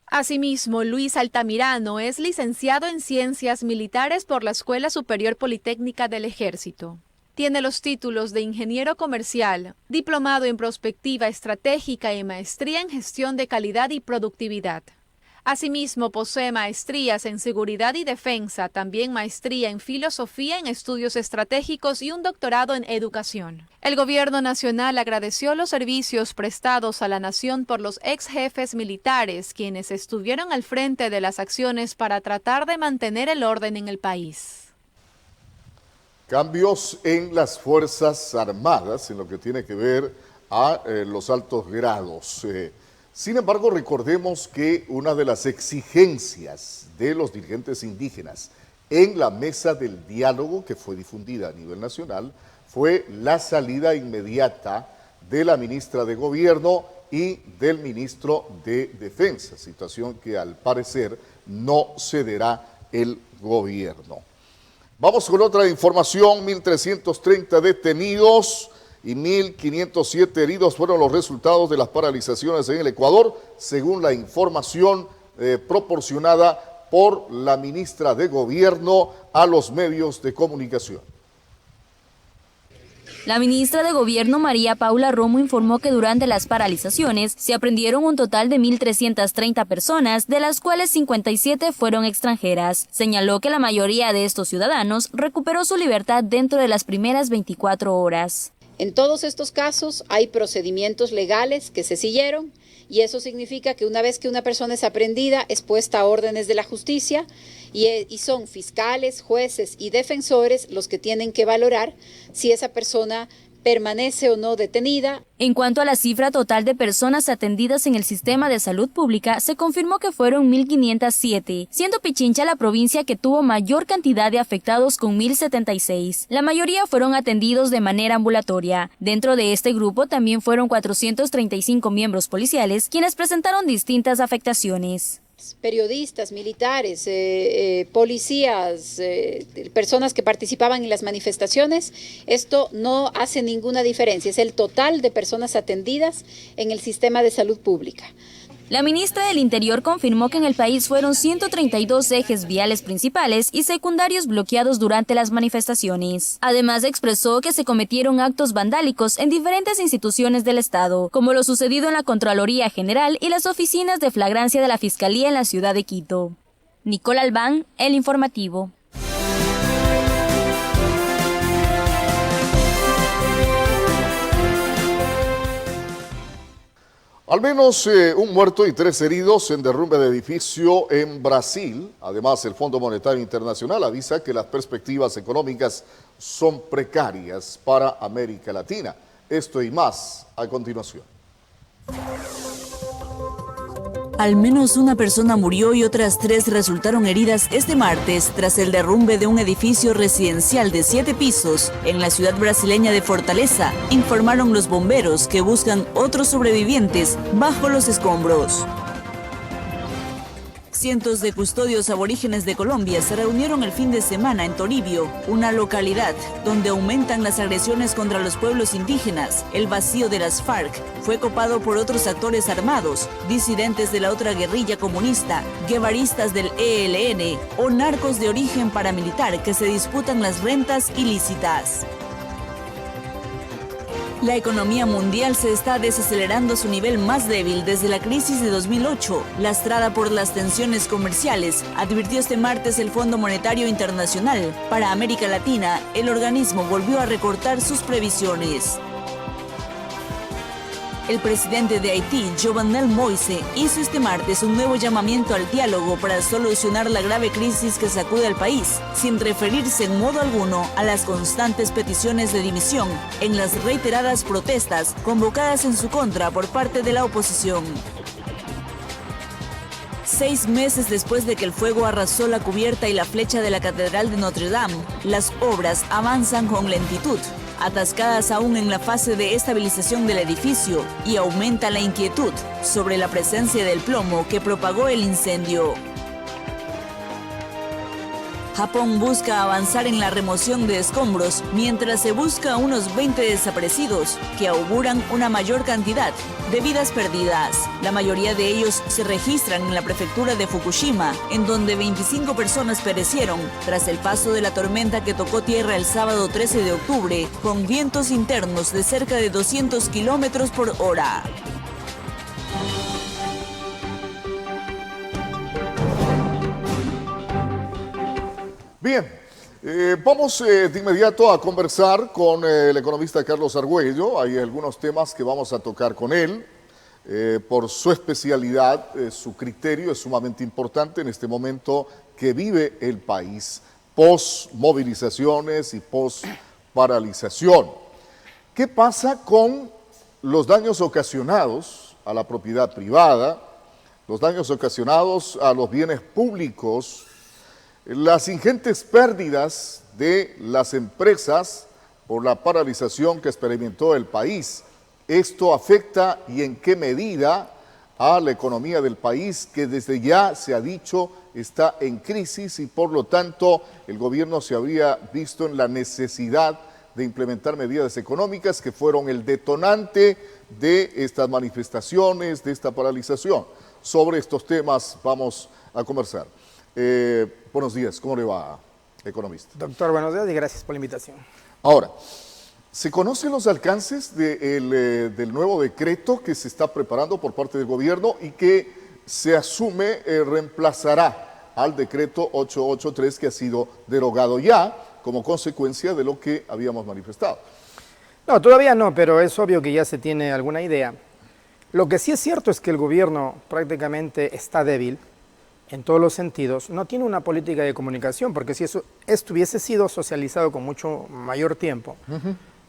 Asimismo, Luis Altamirano es licenciado en Ciencias Militares por la Escuela Superior Politécnica del Ejército. Tiene los títulos de Ingeniero Comercial, Diplomado en Prospectiva Estratégica y Maestría en Gestión de Calidad y Productividad. Asimismo, posee maestrías en Seguridad y Defensa, también maestría en Filosofía en Estudios Estratégicos y un doctorado en Educación. El Gobierno Nacional agradeció los servicios prestados a la nación por los ex jefes militares, quienes estuvieron al frente de las acciones para tratar de mantener el orden en el país. Cambios en las Fuerzas Armadas, en lo que tiene que ver a los altos grados. Sin embargo, recordemos que una de las exigencias de los dirigentes indígenas en la mesa del diálogo, que fue difundida a nivel nacional, fue la salida inmediata de la ministra de Gobierno y del ministro de Defensa, situación que al parecer no cederá el gobierno. Vamos con otra información, 1.330 detenidos y 1.507 heridos fueron los resultados de las paralizaciones en el Ecuador, según la información proporcionada por la ministra de Gobierno a los medios de comunicación. La ministra de Gobierno, María Paula Romo, informó que durante las paralizaciones se aprehendieron un total de 1.330 personas, de las cuales 57 fueron extranjeras. Señaló que la mayoría de estos ciudadanos recuperó su libertad dentro de las primeras 24 horas. En todos estos casos hay procedimientos legales que se siguieron y eso significa que una vez que una persona es aprehendida es puesta a órdenes de la justicia y son fiscales, jueces y defensores los que tienen que valorar si esa persona permanece o no detenida. En cuanto a la cifra total de personas atendidas en el sistema de salud pública, se confirmó que fueron 1.507, siendo Pichincha la provincia que tuvo mayor cantidad de afectados con 1.076. La mayoría fueron atendidos de manera ambulatoria. Dentro de este grupo también fueron 435 miembros policiales quienes presentaron distintas afectaciones. Periodistas, militares, policías, personas que participaban en las manifestaciones, esto no hace ninguna diferencia, es el total de personas atendidas en el sistema de salud pública. La ministra del Interior confirmó que en el país fueron 132 ejes viales principales y secundarios bloqueados durante las manifestaciones. Además, expresó que se cometieron actos vandálicos en diferentes instituciones del Estado, como lo sucedido en la Contraloría General y las oficinas de flagrancia de la Fiscalía en la ciudad de Quito. Nicole Albán, El Informativo. Al menos un muerto y 3 heridos en derrumbe de edificio en Brasil. Además, el Fondo Monetario Internacional avisa que las perspectivas económicas son precarias para América Latina. Esto y más a continuación. Al menos una persona murió y otras 3 resultaron heridas este martes tras el derrumbe de un edificio residencial de 7 pisos en la ciudad brasileña de Fortaleza, informaron los bomberos que buscan otros sobrevivientes bajo los escombros. Cientos de custodios aborígenes de Colombia se reunieron el fin de semana en Toribio, una localidad donde aumentan las agresiones contra los pueblos indígenas. El vacío de las FARC fue copado por otros actores armados, disidentes de la otra guerrilla comunista, guevaristas del ELN o narcos de origen paramilitar que se disputan las rentas ilícitas. La economía mundial se está desacelerando a su nivel más débil desde la crisis de 2008, lastrada por las tensiones comerciales, advirtió este martes el Fondo Monetario Internacional. Para América Latina, el organismo volvió a recortar sus previsiones. El presidente de Haití, Jovenel Moïse, hizo este martes un nuevo llamamiento al diálogo para solucionar la grave crisis que sacude al país, sin referirse en modo alguno a las constantes peticiones de dimisión en las reiteradas protestas convocadas en su contra por parte de la oposición. 6 meses después de que el fuego arrasó la cubierta y la flecha de la Catedral de Notre Dame, las obras avanzan con lentitud, atascadas aún en la fase de estabilización del edificio, y aumenta la inquietud sobre la presencia del plomo que propagó el incendio. Japón busca avanzar en la remoción de escombros mientras se busca a unos 20 desaparecidos que auguran una mayor cantidad de vidas perdidas. La mayoría de ellos se registran en la prefectura de Fukushima, en donde 25 personas perecieron tras el paso de la tormenta que tocó tierra el sábado 13 de octubre, con vientos internos de cerca de 200 kilómetros por hora. Bien, vamos de inmediato a conversar con el economista Carlos Argüello. Hay algunos temas que vamos a tocar con él. Por su especialidad, su criterio es sumamente importante en este momento que vive el país, post-movilizaciones y post-paralización. ¿Qué pasa con los daños ocasionados a la propiedad privada, los daños ocasionados a los bienes públicos, las ingentes pérdidas de las empresas por la paralización que experimentó el país? ¿Esto afecta y en qué medida a la economía del país, que desde ya se ha dicho está en crisis y por lo tanto el gobierno se habría visto en la necesidad de implementar medidas económicas que fueron el detonante de estas manifestaciones, de esta paralización. Sobre estos temas vamos a conversar. Buenos días, ¿cómo le va, economista? Doctor, buenos días y gracias por la invitación. Ahora, ¿se conocen los alcances del nuevo decreto que se está preparando por parte del gobierno y que se asume reemplazará al decreto 883 que ha sido derogado ya como consecuencia de lo que habíamos manifestado? No, todavía no, pero es obvio que ya se tiene alguna idea. Lo que sí es cierto es que el gobierno prácticamente está débil en todos los sentidos. No tiene una política de comunicación, porque si esto hubiese sido socializado con mucho mayor tiempo,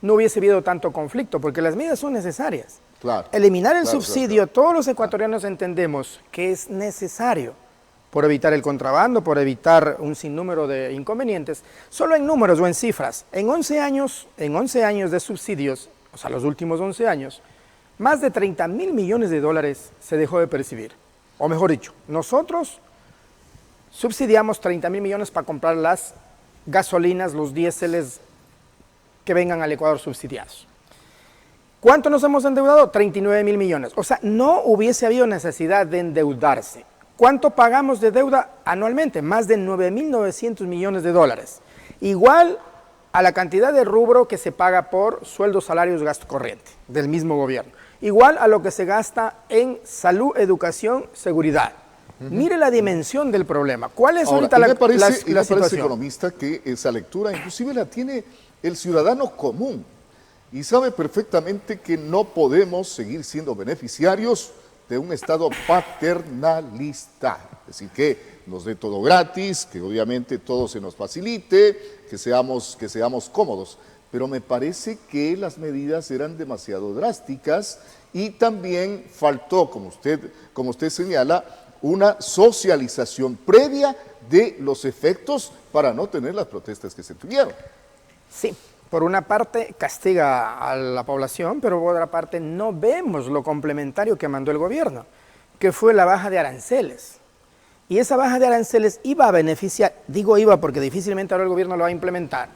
no hubiese habido tanto conflicto, porque las medidas son necesarias. Claro, eliminar el subsidio, todos los ecuatorianos entendemos que es necesario por evitar el contrabando, por evitar un sinnúmero de inconvenientes. Solo en números o en cifras, en 11 años de subsidios, o sea, los últimos 11 años, más de 30.000 millones de dólares se dejó de percibir. O mejor dicho, nosotros subsidiamos 30.000 millones para comprar las gasolinas, los diéseles que vengan al Ecuador subsidiados. ¿Cuánto nos hemos endeudado? 39.000 millones. O sea, no hubiese habido necesidad de endeudarse. ¿Cuánto pagamos de deuda anualmente? Más de 9.900 millones de dólares. Igual a la cantidad de rubro que se paga por sueldos, salarios, gasto corriente del mismo gobierno. Igual a lo que se gasta en salud, educación, seguridad. Mire la dimensión del problema. ¿Cuál es ahorita la situación? Economista, que esa lectura inclusive la tiene el ciudadano común y sabe perfectamente que no podemos seguir siendo beneficiarios de un Estado paternalista. Es decir, que nos dé todo gratis, que obviamente todo se nos facilite, que seamos cómodos. Pero me parece que las medidas eran demasiado drásticas y también faltó, como usted señala, una socialización previa de los efectos para no tener las protestas que se tuvieron. Sí, por una parte castiga a la población, pero por otra parte no vemos lo complementario que mandó el gobierno, que fue la baja de aranceles. Y esa baja de aranceles iba a beneficiar, digo iba porque difícilmente ahora el gobierno lo va a implementar,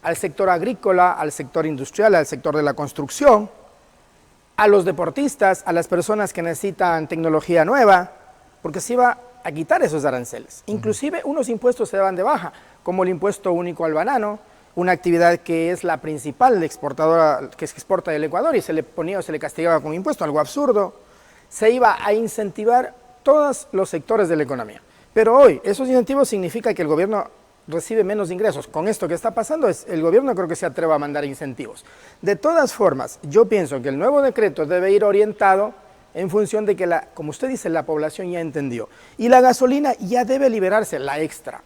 al sector agrícola, al sector industrial, al sector de la construcción, a los deportistas, a las personas que necesitan tecnología nueva, porque se iba a quitar esos aranceles. Inclusive unos impuestos se daban de baja, como el impuesto único al banano, una actividad que es la principal exportadora que se exporta del Ecuador y se le ponía o se le castigaba con impuesto, algo absurdo. Se iba a incentivar todos los sectores de la economía. Pero hoy esos incentivos significa que el gobierno recibe menos ingresos. Con esto que está pasando, el gobierno creo que se atreva a mandar incentivos. De todas formas, yo pienso que el nuevo decreto debe ir orientado en función de que, como usted dice, la población ya entendió. Y la gasolina ya debe liberarse, la extra.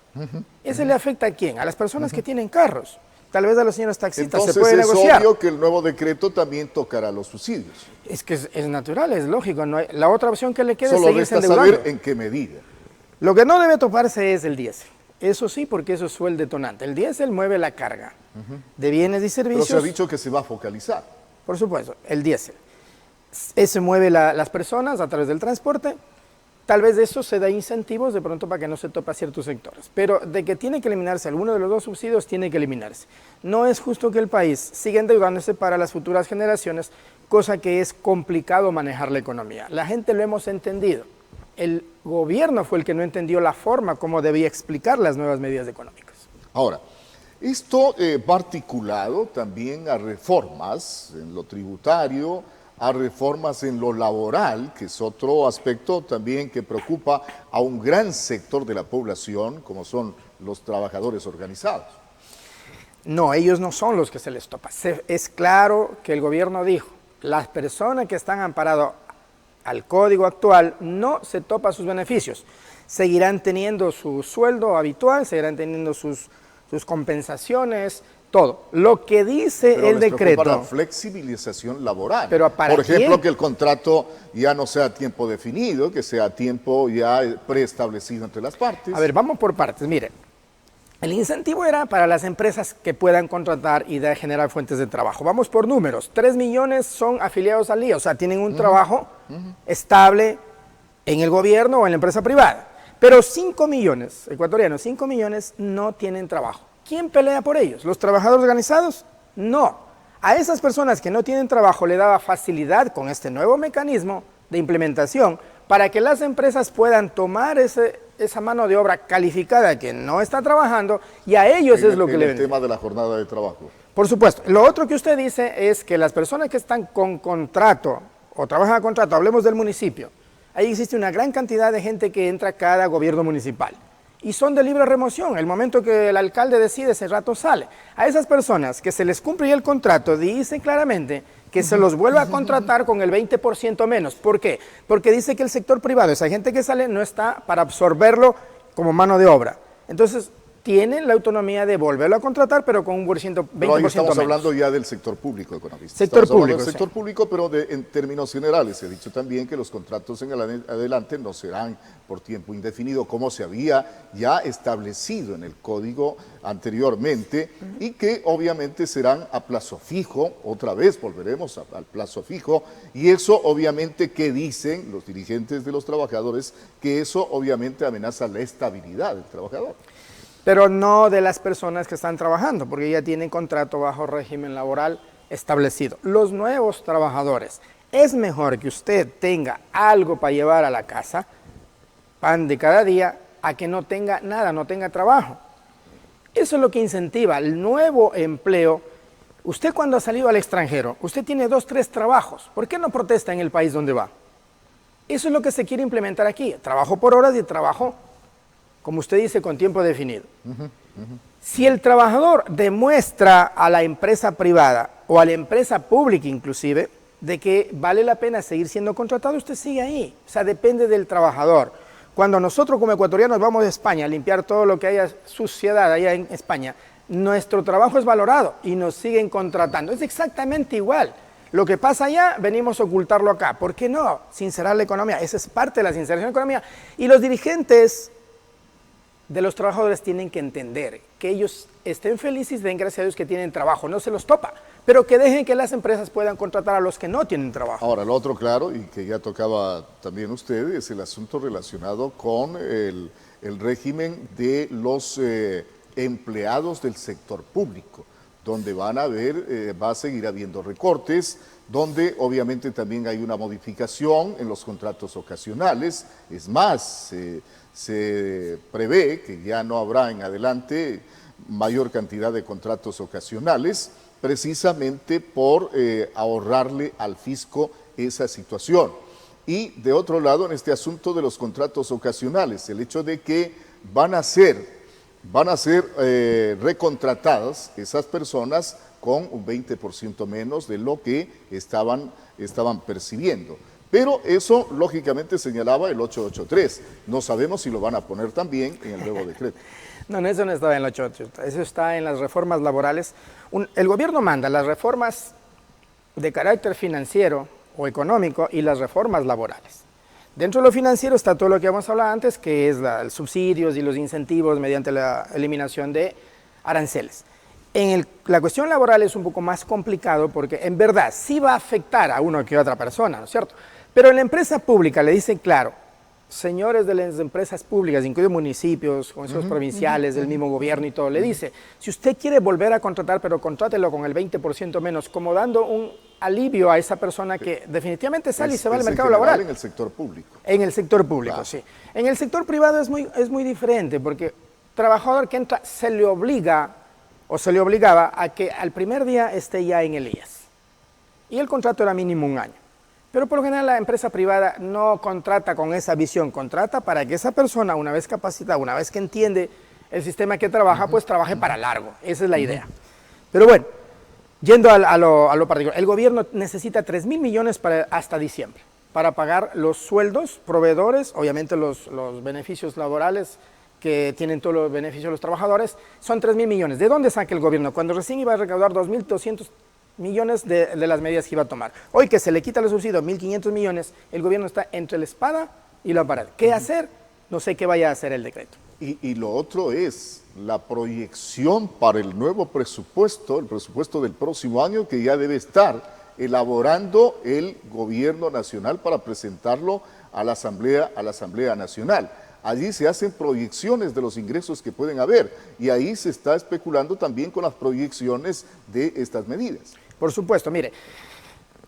¿Ese le afecta a quién? A las personas que tienen carros. Tal vez a los señores taxistas. Entonces, se puede negociar. Es obvio que el nuevo decreto también tocará los subsidios. Es que es natural, es lógico. No hay, la otra opción que le queda Solo es seguirse resta endeudando. saber en qué medida. Lo que no debe toparse es el diésel. Eso sí, porque eso fue el detonante. El diésel mueve la carga de bienes y servicios. Pero se ha dicho que se va a focalizar. Por supuesto, el diésel. Ese mueve las personas a través del transporte. Tal vez de eso se da incentivos de pronto para que no se tope a ciertos sectores. Pero de que tiene que eliminarse alguno de los dos subsidios, tiene que eliminarse. No es justo que el país siga endeudándose para las futuras generaciones, cosa que es complicado manejar la economía. La gente lo hemos entendido. El gobierno fue el que no entendió la forma como debía explicar las nuevas medidas económicas. Ahora, esto va articulado también a reformas en lo tributario, a reformas en lo laboral, que es otro aspecto también que preocupa a un gran sector de la población, como son los trabajadores organizados. No, ellos no son los que se les topa. Es claro que el gobierno dijo, las personas que están amparadas al código actual no se topa sus beneficios. Seguirán teniendo su sueldo habitual, seguirán teniendo sus compensaciones, todo. Lo que dice el decreto. Para la flexibilización laboral. Pero ¿para por ejemplo, quién? que el contrato ya no sea a tiempo definido, que sea a tiempo ya preestablecido entre las partes. A ver, vamos por partes. Mire, el incentivo era para las empresas que puedan contratar y de generar fuentes de trabajo. Vamos por números. 3 millones son afiliados al IA, o sea, tienen un trabajo estable en el gobierno o en la empresa privada. Pero 5 millones ecuatorianos, 5 millones no tienen trabajo. ¿Quién pelea por ellos? ¿Los trabajadores organizados? No, a esas personas que no tienen trabajo le daba facilidad con este nuevo mecanismo de implementación para que las empresas puedan tomar esa mano de obra calificada que no está trabajando y a ellos es lo que le venden. El tema de la jornada de trabajo. Por supuesto. Lo otro que usted dice es que las personas que están con contrato o trabajan a contrato, hablemos del municipio, ahí existe una gran cantidad de gente que entra a cada gobierno municipal y son de libre remoción. El momento que el alcalde decide, ese rato sale. A esas personas que se les cumple el contrato, dice claramente que se los vuelva a contratar con el 20% menos. ¿Por qué? Porque dice que el sector privado, esa gente que sale, no está para absorberlo como mano de obra. Entonces, tienen la autonomía de volverlo a contratar, pero con un 20% pero ahí estamos menos. hablando ya del sector público, economista. Sector público, del sector público, pero en términos generales. Se ha dicho también que los contratos en adelante no serán por tiempo indefinido, como se había ya establecido en el código anteriormente, y que obviamente serán a plazo fijo. Otra vez volveremos al plazo fijo, y eso obviamente, ¿qué dicen los dirigentes de los trabajadores? Que eso obviamente amenaza la estabilidad del trabajador. Pero no de las personas que están trabajando, porque ya tienen contrato bajo régimen laboral establecido. Los nuevos trabajadores, es mejor que usted tenga algo para llevar a la casa, pan de cada día, a que no tenga nada, no tenga trabajo. Eso es lo que incentiva el nuevo empleo. Usted cuando ha salido al extranjero, usted tiene 2, 3 trabajos. ¿Por qué no protesta en el país donde va? Eso es lo que se quiere implementar aquí. Trabajo por horas y trabajo, como usted dice, con tiempo definido. Si el trabajador demuestra a la empresa privada o a la empresa pública inclusive de que vale la pena seguir siendo contratado, usted sigue ahí. O sea, depende del trabajador. Cuando nosotros como ecuatorianos vamos a España a limpiar todo lo que haya suciedad allá en España, nuestro trabajo es valorado y nos siguen contratando. Es exactamente igual. Lo que pasa allá, venimos a ocultarlo acá. ¿Por qué no? Sincerar la economía. Esa es parte de la sinceración de la economía. Y los dirigentes de los trabajadores tienen que entender que ellos estén felices, den gracias a Dios que tienen trabajo, no se los topa, pero que dejen que las empresas puedan contratar a los que no tienen trabajo. Ahora, lo otro claro, y que ya tocaba también usted, es el asunto relacionado con el régimen de los empleados del sector público, donde va a seguir habiendo recortes, donde obviamente también hay una modificación en los contratos ocasionales. Es más, se prevé que ya no habrá en adelante mayor cantidad de contratos ocasionales, precisamente por ahorrarle al fisco esa situación. Y de otro lado, en este asunto de los contratos ocasionales, el hecho de que van a ser recontratadas esas personas con un 20% menos de lo que estaban percibiendo. Pero eso, lógicamente, señalaba el 883. No sabemos si lo van a poner también en el nuevo decreto. No, eso no estaba en el 883. Eso está en las reformas laborales. El gobierno manda las reformas de carácter financiero o económico y las reformas laborales. Dentro de lo financiero está todo lo que hemos hablado antes, que es los subsidios y los incentivos mediante la eliminación de aranceles. La cuestión laboral es un poco más complicado porque en verdad sí va a afectar a uno que a otra persona, ¿no es cierto? Pero en la empresa pública le dicen claro, señores de las empresas públicas, incluidos municipios, consejos provinciales, del mismo gobierno y todo, le dice, si usted quiere volver a contratar, pero contrátelo con el 20% menos, como dando un alivio a esa persona que definitivamente sale y se va al mercado laboral. En el sector público. En el sector público, claro. Sí. En el sector privado es muy diferente, porque trabajador que entra se le obliga o se le obligaba a que al primer día esté ya en el IAS. Y el contrato era mínimo 1 año. Pero por lo general la empresa privada no contrata con esa visión, contrata para que esa persona, una vez capacitada, una vez que entiende el sistema que trabaja, pues trabaje para largo. Esa es la idea. Pero bueno, yendo a lo particular, el gobierno necesita 3.000 millones hasta diciembre para pagar los sueldos, proveedores, obviamente los beneficios laborales que tienen todos los beneficios de los trabajadores, son 3.000 millones. ¿De dónde saca el gobierno? Cuando recién iba a recaudar 2.200 millones de las medidas que iba a tomar. Hoy que se le quita los subsidios, 1.500 millones, el gobierno está entre la espada y la pared. ¿Qué hacer? No sé qué vaya a hacer el decreto. Y lo otro es la proyección para el nuevo presupuesto, el presupuesto del próximo año, que ya debe estar elaborando el gobierno nacional para presentarlo a la Asamblea Nacional. allí se hacen proyecciones de los ingresos que pueden haber y ahí se está especulando también con las proyecciones de estas medidas. Por supuesto, mire,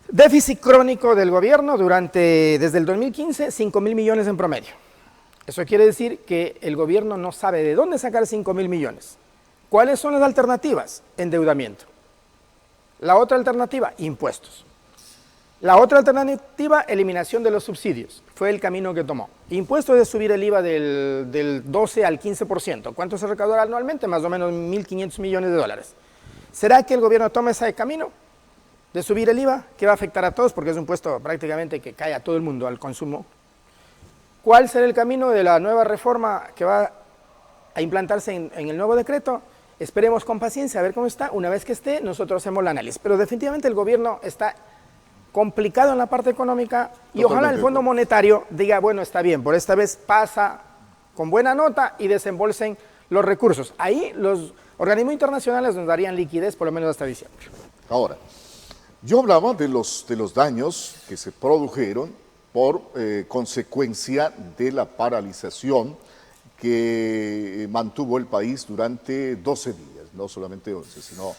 déficit crónico del gobierno desde el 2015, 5.000 millones en promedio. Eso quiere decir que el gobierno no sabe de dónde sacar 5.000 millones. ¿Cuáles son las alternativas? Endeudamiento. La otra alternativa, impuestos. La otra alternativa, eliminación de los subsidios. Fue el camino que tomó. Impuestos es subir el IVA del 12 al 15%. ¿Cuánto se recaudará anualmente? Más o menos 1.500 millones de dólares. ¿Será que el gobierno toma ese camino de subir el IVA, que va a afectar a todos, porque es un impuesto prácticamente que cae a todo el mundo, al consumo? ¿Cuál será el camino de la nueva reforma que va a implantarse en el nuevo decreto? Esperemos con paciencia a ver cómo está. Una vez que esté, nosotros hacemos el análisis. Pero definitivamente el gobierno está complicado en la parte económica y ojalá el Fondo Monetario diga, bueno, está bien, por esta vez pasa con buena nota y desembolsen los recursos. Ahí los organismos internacionales nos darían liquidez por lo menos hasta diciembre. Ahora, yo hablaba de los daños que se produjeron por consecuencia de la paralización que mantuvo el país durante 12 días, no solamente 11, sino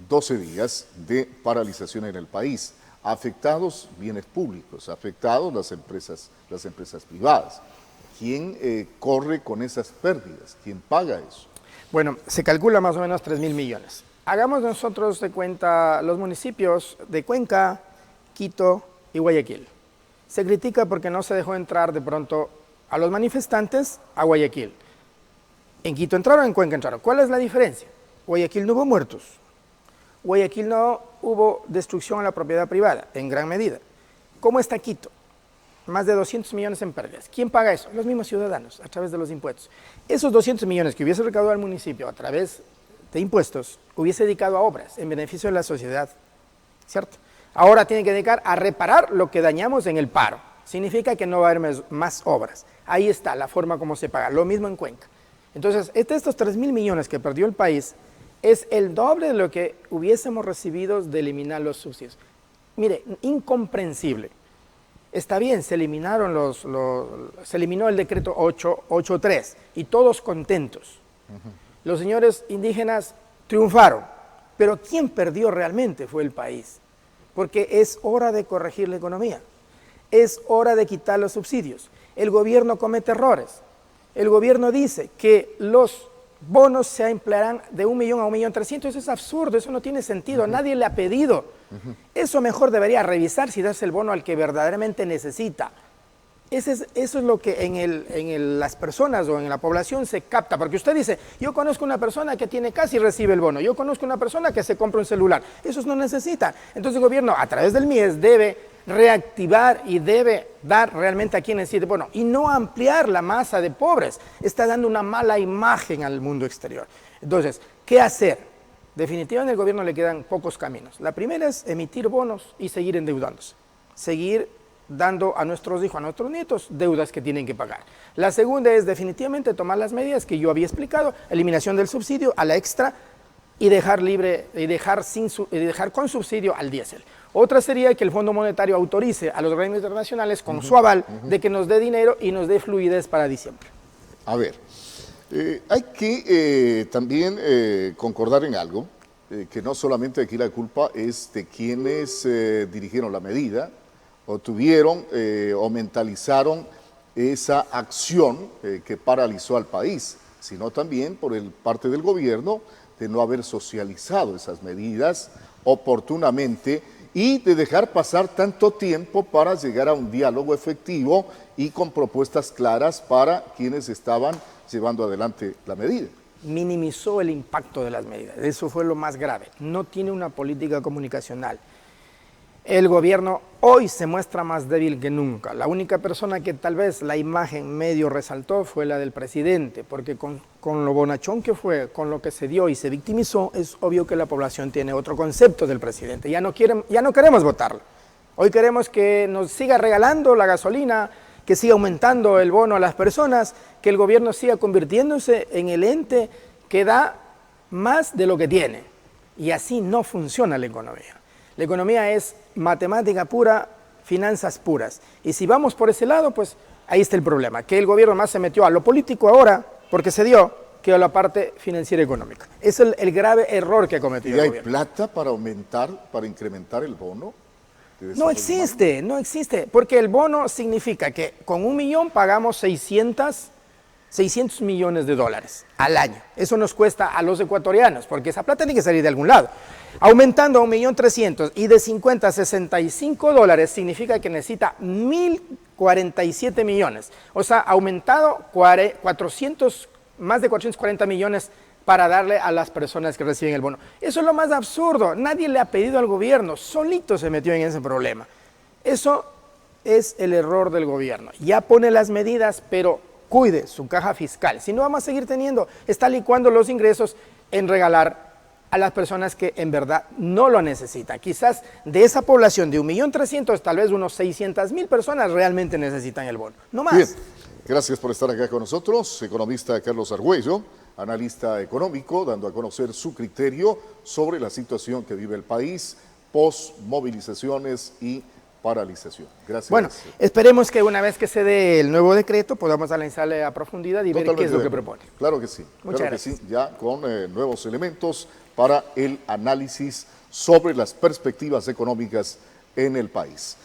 12 días de paralización en el país. Afectados bienes públicos, afectados las empresas privadas. ¿Quién corre con esas pérdidas? ¿Quién paga eso? Bueno, se calcula más o menos 3.000 millones. Hagamos nosotros de cuenta los municipios de Cuenca, Quito y Guayaquil. Se critica porque no se dejó entrar de pronto a los manifestantes a Guayaquil. En Quito entraron, en Cuenca entraron. ¿Cuál es la diferencia? Guayaquil no hubo muertos. Guayaquil no hubo destrucción a la propiedad privada, en gran medida. ¿Cómo está Quito? Más de 200 millones en pérdidas. ¿Quién paga eso? Los mismos ciudadanos, a través de los impuestos. Esos 200 millones que hubiese recaudado el municipio a través de impuestos, hubiese dedicado a obras en beneficio de la sociedad, ¿cierto? Ahora tienen que dedicar a reparar lo que dañamos en el paro. Significa que no va a haber más obras. Ahí está la forma como se paga. Lo mismo en Cuenca. Entonces, estos 3.000 millones que perdió el país es el doble de lo que hubiésemos recibido de eliminar los subsidios. Mire, incomprensible. Está bien, se eliminó el decreto 883 y todos contentos. Los señores indígenas triunfaron, pero quien perdió realmente fue el país, porque es hora de corregir la economía, es hora de quitar los subsidios. El gobierno comete errores. El gobierno dice que los bonos se emplearán de 1 millón a 1.300.000, eso es absurdo, eso no tiene sentido, nadie le ha pedido. Eso mejor debería revisar si darse el bono al que verdaderamente necesita. Eso es lo que en las personas o en la población se capta, porque usted dice, yo conozco una persona que tiene casa y recibe el bono, yo conozco una persona que se compra un celular, esos no necesitan. Entonces el gobierno a través del MIES debe reactivar y debe dar realmente a quien necesite bono y no ampliar la masa de pobres. Está dando una mala imagen al mundo exterior. Entonces, ¿qué hacer? Definitivamente al gobierno le quedan pocos caminos. La primera es emitir bonos y seguir endeudándose, seguir dando a nuestros hijos, a nuestros nietos, deudas que tienen que pagar. La segunda es definitivamente tomar las medidas que yo había explicado, eliminación del subsidio a la extra y dejar libre, y dejar con subsidio al diésel. Otra sería que el Fondo Monetario autorice a los organismos internacionales con su aval de que nos dé dinero y nos dé fluidez para diciembre. A ver, hay que también concordar en algo, que no solamente aquí la culpa es de quienes dirigieron la medida, o tuvieron o mentalizaron esa acción que paralizó al país, sino también por parte del gobierno de no haber socializado esas medidas oportunamente y de dejar pasar tanto tiempo para llegar a un diálogo efectivo y con propuestas claras para quienes estaban llevando adelante la medida. Minimizó el impacto de las medidas, eso fue lo más grave, no tiene una política comunicacional. El gobierno hoy se muestra más débil que nunca. La única persona que tal vez la imagen medio resaltó fue la del presidente, porque con lo bonachón que fue, con lo que se dio y se victimizó, es obvio que la población tiene otro concepto del presidente. Ya no queremos votarlo. Hoy queremos que nos siga regalando la gasolina, que siga aumentando el bono a las personas, que el gobierno siga convirtiéndose en el ente que da más de lo que tiene. Y así no funciona la economía. La economía es matemática pura, finanzas puras. Y si vamos por ese lado, pues Ahí está el problema, que el gobierno más se metió a lo político ahora, porque se dio, que a la parte financiera y económica. Es el grave error que ha cometido ¿Y el hay gobierno. plata para incrementar el bono? No existe, porque el bono significa que con 1 millón pagamos 600 millones de dólares al año. Eso nos cuesta a los ecuatorianos, porque esa plata tiene que salir de algún lado. Aumentando a 1.300.000 y de 50 a 65 dólares significa que necesita 1.047 millones. O sea, aumentado más de 440 millones para darle a las personas que reciben el bono. Eso es lo más absurdo. Nadie le ha pedido al gobierno, solito se metió en ese problema. Eso es el error del gobierno. Ya pone las medidas, pero cuide su caja fiscal. Si no, vamos a seguir está licuando los ingresos en regalar a las personas que en verdad no lo necesitan. Quizás de esa población de 1.300.000, tal vez unos 600.000 personas realmente necesitan el bono. No más. Bien, gracias por estar acá con nosotros. Economista Carlos Argüello, analista económico, dando a conocer su criterio sobre la situación que vive el país, post-movilizaciones y paralización. Gracias. Bueno, esperemos que una vez que se dé el nuevo decreto podamos analizarle a profundidad y ver qué es lo que propone. Claro que sí. Muchas gracias. Sí, ya con nuevos elementos para el análisis sobre las perspectivas económicas en el país.